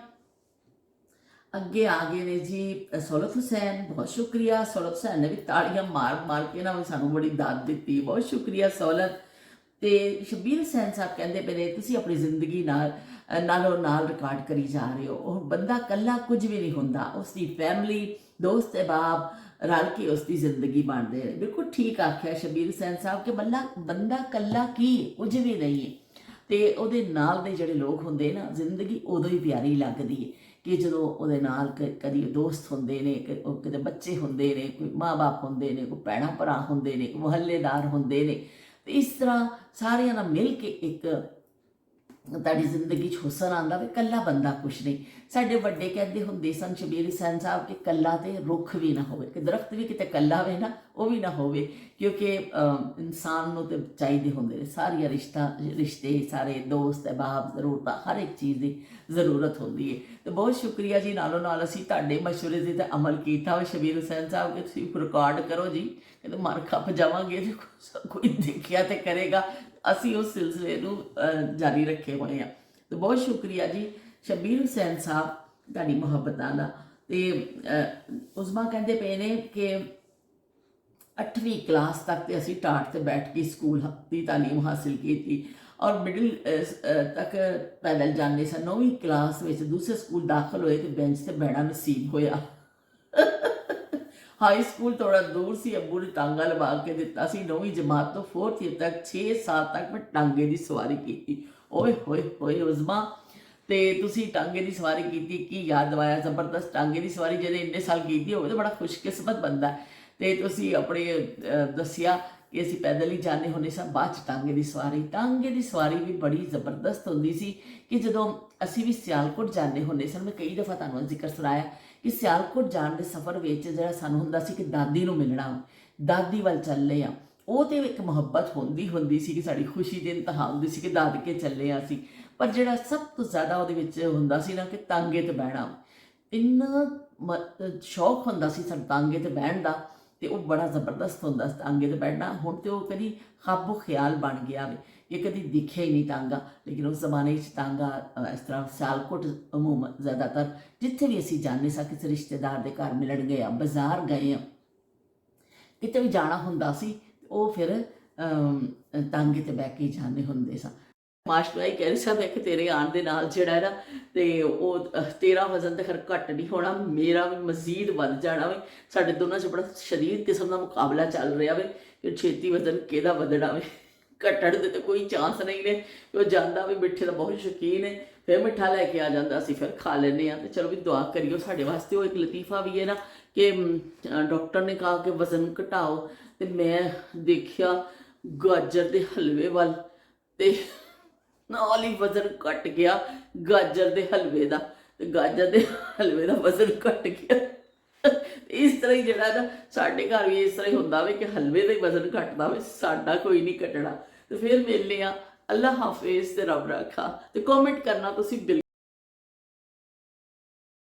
ਅੱਗੇ ਆ ਗਏ ਨੇ ਜੀ ਸੌਲਤ ਹੁਸੈਨ। ਬਹੁਤ ਸ਼ੁਕਰੀਆ, ਸੌਲਤ ਹੁਸੈਨ ਨੇ ਵੀ ਤਾੜੀਆਂ ਮਾਰ ਮਾਰ ਕੇ ਨਾ ਵੀ ਸਾਨੂੰ ਬੜੀ ਦਾਦ ਦਿੱਤੀ। ਬਹੁਤ ਸ਼ੁਕਰੀਆ ਸੌਲਤ। ਤੇ ਸ਼ਬੀਰ ਹੁਸੈਨ ਸਾਹਿਬ ਕਹਿੰਦੇ ਪਏ ਨੇ, ਤੁਸੀਂ ਆਪਣੀ ਜ਼ਿੰਦਗੀ ਨਾਲੋਂ ਨਾਲ ਰਿਕਾਰਡ ਕਰੀ ਜਾ ਰਹੇ ਹੋ। ਉਹ ਬੰਦਾ ਇਕੱਲਾ ਕੁਝ ਵੀ ਨਹੀਂ ਹੁੰਦਾ, ਉਸਦੀ ਫੈਮਿਲੀ, ਦੋਸਤ ਅਹਿਬਾਬ ਰਲ ਕੇ ਉਸਦੀ ਜ਼ਿੰਦਗੀ ਬਣਦੇ ਨੇ। ਬਿਲਕੁਲ ਠੀਕ ਆਖਿਆ ਸ਼ਬੀਰ ਹੁਸੈਨ ਸਾਹਿਬ ਕਿ ਬੰਦਾ ਇਕੱਲਾ ਕੀ, ਕੁਝ ਵੀ ਨਹੀਂ ਹੈ। ਤੇ ਉਹਦੇ ਨਾਲ ਦੇ ਜਿਹੜੇ ਲੋਕ ਹੁੰਦੇ ਨਾ, ਜ਼ਿੰਦਗੀ ਉਦੋਂ ਹੀ ਪਿਆਰੀ ਲੱਗਦੀ ਹੈ ਕਿ ਜਦੋਂ ਉਹਦੇ ਨਾਲ ਕਦੀ ਦੋਸਤ ਹੁੰਦੇ ਨੇ, ਕਿਤੇ ਬੱਚੇ ਹੁੰਦੇ ਨੇ, ਕੋਈ ਮਾਂ-ਬਾਪ ਹੁੰਦੇ ਨੇ, ਕੋਈ ਭੈਣਾਂ ਭਰਾ ਹੁੰਦੇ ਨੇ, ਕੋਈ ਮੁਹੱਲੇਦਾਰ ਹੁੰਦੇ ਨੇ। ਤੇ ਇਸ ਤਰ੍ਹਾਂ ਸਾਰਿਆਂ ਨਾਲ ਮਿਲ ਕੇ ਇੱਕ ਤੁਹਾਡੀ ਜ਼ਿੰਦਗੀ 'ਚ ਹੁਸਨ ਆਉਂਦਾ ਵੇ। ਇਕੱਲਾ ਬੰਦਾ ਕੁਛ ਨਹੀਂ। ਸਾਡੇ ਵੱਡੇ ਕਹਿੰਦੇ ਹੁੰਦੇ ਸਨ ਸ਼ਬੀਰ ਹੁਸੈਨ ਸਾਹਿਬ ਕਿ ਇਕੱਲਾ ਤੇ ਰੁੱਖ ਵੀ ਨਾ ਹੋਵੇ, ਕਿ ਦਰਖਤ ਵੀ ਕਿਤੇ ਇਕੱਲਾ ਹੋਵੇ ਨਾ, ਉਹ ਵੀ ਨਾ ਹੋਵੇ, ਕਿਉਂਕਿ ਇਨਸਾਨ ਨੂੰ ਤੇ ਚਾਹੀਦੇ ਹੁੰਦੇ ਨੇ ਸਾਰੀਆਂ ਰਿਸ਼ਤੇ, ਸਾਰੇ ਦੋਸਤ ਅਹਿਬਾਬ, ਜ਼ਰੂਰਤਾਂ, ਹਰ ਇੱਕ ਚੀਜ਼ ਦੀ ਜ਼ਰੂਰਤ ਹੁੰਦੀ ਹੈ। ਤੇ ਬਹੁਤ ਸ਼ੁਕਰੀਆ ਜੀ। ਨਾਲੋਂ ਨਾਲ ਅਸੀਂ ਤੁਹਾਡੇ ਮਸ਼ਵਰੇ 'ਤੇ ਤਾਂ ਅਮਲ ਕੀਤਾ ਹੋਇਆ ਸ਼ਬੀਰ ਹੁਸੈਨ ਸਾਹਿਬ ਕਿ ਤੁਸੀਂ ਰਿਕਾਰਡ ਕਰੋ ਜੀ, ਕਹਿੰਦੇ ਮਰ ਖੱਪ ਜਾਵਾਂਗੇ ਜੇ ਕੋਈ ਦੇਖਿਆ ਤੇ ਕਰੇਗਾ। ਅਸੀਂ ਉਸ ਸਿਲਸਿਲੇ ਨੂੰ ਜਾਰੀ ਰੱਖੇ ਹੋਏ ਹਾਂ। ਤੇ ਬਹੁਤ ਸ਼ੁਕਰੀਆ ਜੀ ਸ਼ਬੀਰ ਹੁਸੈਨ ਸਾਹਿਬ, ਤੁਹਾਡੀ ਮੁਹੱਬਤਾਂ ਦਾ। ਤੇ ਉਜ਼ਮਾ ਕਹਿੰਦੇ ਪਏ ਨੇ ਕਿ 8ਵੀਂ ਕਲਾਸ ਤੱਕ ਤੇ ਅਸੀਂ ਟਾਟ ਤੇ ਬੈਠ ਕੇ ਸਕੂਲ ਦੀ ਤਾਲੀਮ ਹਾਸਿਲ ਕੀਤੀ ਔਰ ਮਿਡਲ ਤੱਕ ਪੈਦਲ ਜਾਂਦੇ ਸਾਂ। 9ਵੀਂ ਕਲਾਸ ਵਿੱਚ ਦੂਸਰੇ ਸਕੂਲ ਦਾਖਲ ਹੋਏ ਤੇ ਬੈਂਚ ਤੇ ਬਹਿਣਾ ਨਸੀਬ ਹੋਇਆ। ਹਾਈ ਸਕੂਲ ਥੋੜਾ ਦੂਰ ਸੀ, ਅੱਬੂ ਨੇ ਟਾਂਗਾ ਲਵਾ ਕੇ ਦਿੱਤਾ ਸੀ। 9ਵੀਂ ਜਮਾਤ ਤੋਂ 4th ਈਅਰ ਤੱਕ 6 ਸਾਲ ਤੱਕ ਮੈਂ ਟਾਂਗੇ ਦੀ ਸਵਾਰੀ ਕੀਤੀ। ਓਏ ਹੋਏ ਹੋਏ ਉਜ਼ਮਾ, ਤੇ ਤੁਸੀਂ ਟਾਂਗੇ ਦੀ ਸਵਾਰੀ ਕੀਤੀ, ਕੀ ਯਾਦ ਦਿਵਾਇਆ। ਜ਼ਬਰਦਸਤ ਟਾਂਗੇ ਦੀ ਸਵਾਰੀ ਜਿਹਨੇ ਇੰਨੇ ਸਾਲ ਕੀਤੀ ਹੋਵੇ ਤਾਂ ਬੜਾ ਖੁਸ਼ਕਿਸਮਤ ਬੰਦਾ। ਤੇ ਤੁਸੀਂ ਆਪਣੇ ਦੱਸਿਆ ਕਿ ਅਸੀਂ ਪੈਦਲ ਹੀ ਜਾਂਦੇ ਹੁੰਦੇ ਸਾਂ। ਬਾਅਦ 'ਚ ਟਾਂਗੇ ਦੀ ਸਵਾਰੀ ਵੀ ਬੜੀ ਜ਼ਬਰਦਸਤ ਹੁੰਦੀ ਸੀ ਕਿ ਜਦੋਂ ਅਸੀਂ ਵੀ ਸਿਆਲਕੋਟ ਜਾਂਦੇ ਹੁੰਦੇ ਸਨ। ਮੈਂ ਕਈ ਦਫਾ ਤੁਹਾਨੂੰ ਜ਼ਿਕਰ ਸੁਣਾਇਆ ਕਿ ਸਿਆਲਕੋਟ ਜਾਣ ਦੇ ਸਫ਼ਰ ਵਿੱਚ ਜਿਹੜਾ ਸਾਨੂੰ ਹੁੰਦਾ ਸੀ ਕਿ ਦਾਦੀ ਨੂੰ ਮਿਲਣਾ, ਦਾਦੀ ਵੱਲ ਚੱਲੇ ਆ, ਉਹ ਤੇ ਇੱਕ ਮੁਹੱਬਤ ਹੁੰਦੀ ਸੀ ਕਿ ਸਾਡੀ ਖੁਸ਼ੀ ਦੇ ਇੰਤਹਾ ਹੁੰਦੀ ਸੀ ਕਿ ਦਾਦਕੇ ਚੱਲੇ ਆ ਅਸੀਂ। ਪਰ ਜਿਹੜਾ ਸਭ ਤੋਂ ਜ਼ਿਆਦਾ ਉਹਦੇ ਵਿੱਚ ਹੁੰਦਾ ਸੀ ਨਾ ਕਿ ਟਾਂਗੇ ਤੇ ਬਹਿਣਾ, ਇੰਨਾ ਸ਼ੌਕ ਹੁੰਦਾ ਸੀ ਸਾਨੂੰ ਟਾਂਗੇ ਤੇ ਬਹਿਣ ਦਾ, ਤੇ ਉਹ ਬੜਾ ਜ਼ਬਰਦਸਤ ਹੁੰਦਾ ਸੀ ਟਾਂਗੇ ਤੇ ਬੈਠਣਾ। ਹੁਣ ਤੇ ਉਹ ਕਦੀ ਖਾਬੋ ਖਿਆਲ ਬਣ ਗਿਆ ਵੇ, ਇਹ ਕਦੀ ਦਿਖਿਆ ਹੀ ਨਹੀਂ ਟਾਂਗਾ। ਲੇਕਿਨ ਉਸ ਜ਼ਮਾਨੇ 'ਚ ਟਾਂਗਾ ਇਸ ਤਰ੍ਹਾਂ ਸਿਆਲਕੋਟ ਅਮੂਮਨ ਜ਼ਿਆਦਾਤਰ ਜਿੱਥੇ ਵੀ ਅਸੀਂ ਜਾਂਦੇ ਸਾਂ, ਕਿਸੇ ਰਿਸ਼ਤੇਦਾਰ ਦੇ ਘਰ ਮਿਲਣ ਗਏ ਆ, ਬਾਜ਼ਾਰ ਗਏ ਆ, ਕਿਤੇ ਵੀ ਜਾਣਾ ਹੁੰਦਾ ਸੀ, ਉਹ ਫਿਰ ਟਾਂਗੇ ਤੇ ਬਹਿ ਕੇ ਜਾਂਦੇ ਹੁੰਦੇ ਸਾਂ। ਮਾਸਟਰ ਭਾਈ ਕਹਿ ਰਹੇ ਸਨ ਕਿ ਤੇਰੇ ਆਉਣ ਦੇ ਨਾਲ ਜਿਹੜਾ ਹੈ ਨਾ ਤੇ ਉਹ ਤੇਰਾ ਵਜ਼ਨ ਤਾਂ ਖੈਰ ਘੱਟ ਨਹੀਂ ਹੋਣਾ, ਮੇਰਾ ਵੀ ਮਜ਼ੀਦ ਵੱਧ ਜਾਣਾ ਵੇ। ਸਾਡੇ ਦੋਨਾਂ 'ਚ ਬੜਾ ਸ਼ਦੀਦ ਕਿਸਮ ਦਾ ਮੁਕਾਬਲਾ ਚੱਲ ਰਿਹਾ ਵੇ ਕਿ ਛੇਤੀ ਵਜ਼ਨ ਕਿਹਦਾ ਵਧਣਾ ਵੇ। ਘਟਣ ਦੇ ਤਾਂ ਕੋਈ ਚਾਂਸ ਨਹੀਂ ਨੇ। ਉਹ ਜਾਂਦਾ ਵੀ ਮਿੱਠੇ ਦਾ ਬਹੁਤ ਸ਼ੌਕੀਨ ਹੈ, ਫਿਰ ਮਿੱਠਾ ਲੈ ਕੇ ਆ ਜਾਂਦਾ, ਅਸੀਂ ਫਿਰ ਖਾ ਲੈਂਦੇ ਹਾਂ। ਤੇ ਚਲੋ ਵੀ ਦੁਆ ਕਰਿਓ ਸਾਡੇ ਵਾਸਤੇ। ਉਹ ਇੱਕ ਲਤੀਫਾ ਵੀ ਹੈ ਨਾ ਕਿ ਡਾਕਟਰ ਨੇ ਕਹਾ ਕਿ ਵਜ਼ਨ ਘਟਾਓ, ਤੇ ਮੈਂ ਦੇਖਿਆ ਗਾਜਰ ਦੇ ਹਲਵੇ ਵੱਲ, ਤੇ ਨਾਲ ਹੀ ਵਜ਼ਨ ਘਟ ਗਿਆ ਗਾਜਰ ਦੇ ਹਲਵੇ ਦਾ, ਤੇ ਗਾਜਰ ਦੇ ਹਲਵੇ ਦਾ ਵਜ਼ਨ ਘਟ ਗਿਆ। ਇਸ ਤਰ੍ਹਾਂ ਹੀ ਜਿਹੜਾ ਨਾ ਸਾਡੇ ਘਰ ਵੀ ਇਸ ਤਰ੍ਹਾਂ ਹੀ ਹੁੰਦਾ ਵੇ ਕਿ ਹਲਵੇ ਦਾ ਹੀ ਵਜ਼ਨ ਘਟਦਾ ਵੇ, ਸਾਡਾ ਕੋਈ ਨਹੀਂ ਘਟਣਾ। ਤੇ ਫਿਰ ਮਿਲਦੇ ਆ। ਅੱਲਾ ਹਾਫਿਜ਼ ਤੇ ਰੱਬ ਰੱਖਾ। ਤੇ ਕਮੈਂਟ ਕਰਨਾ ਤੁਸੀਂ ਬਿਲਕੁਲ।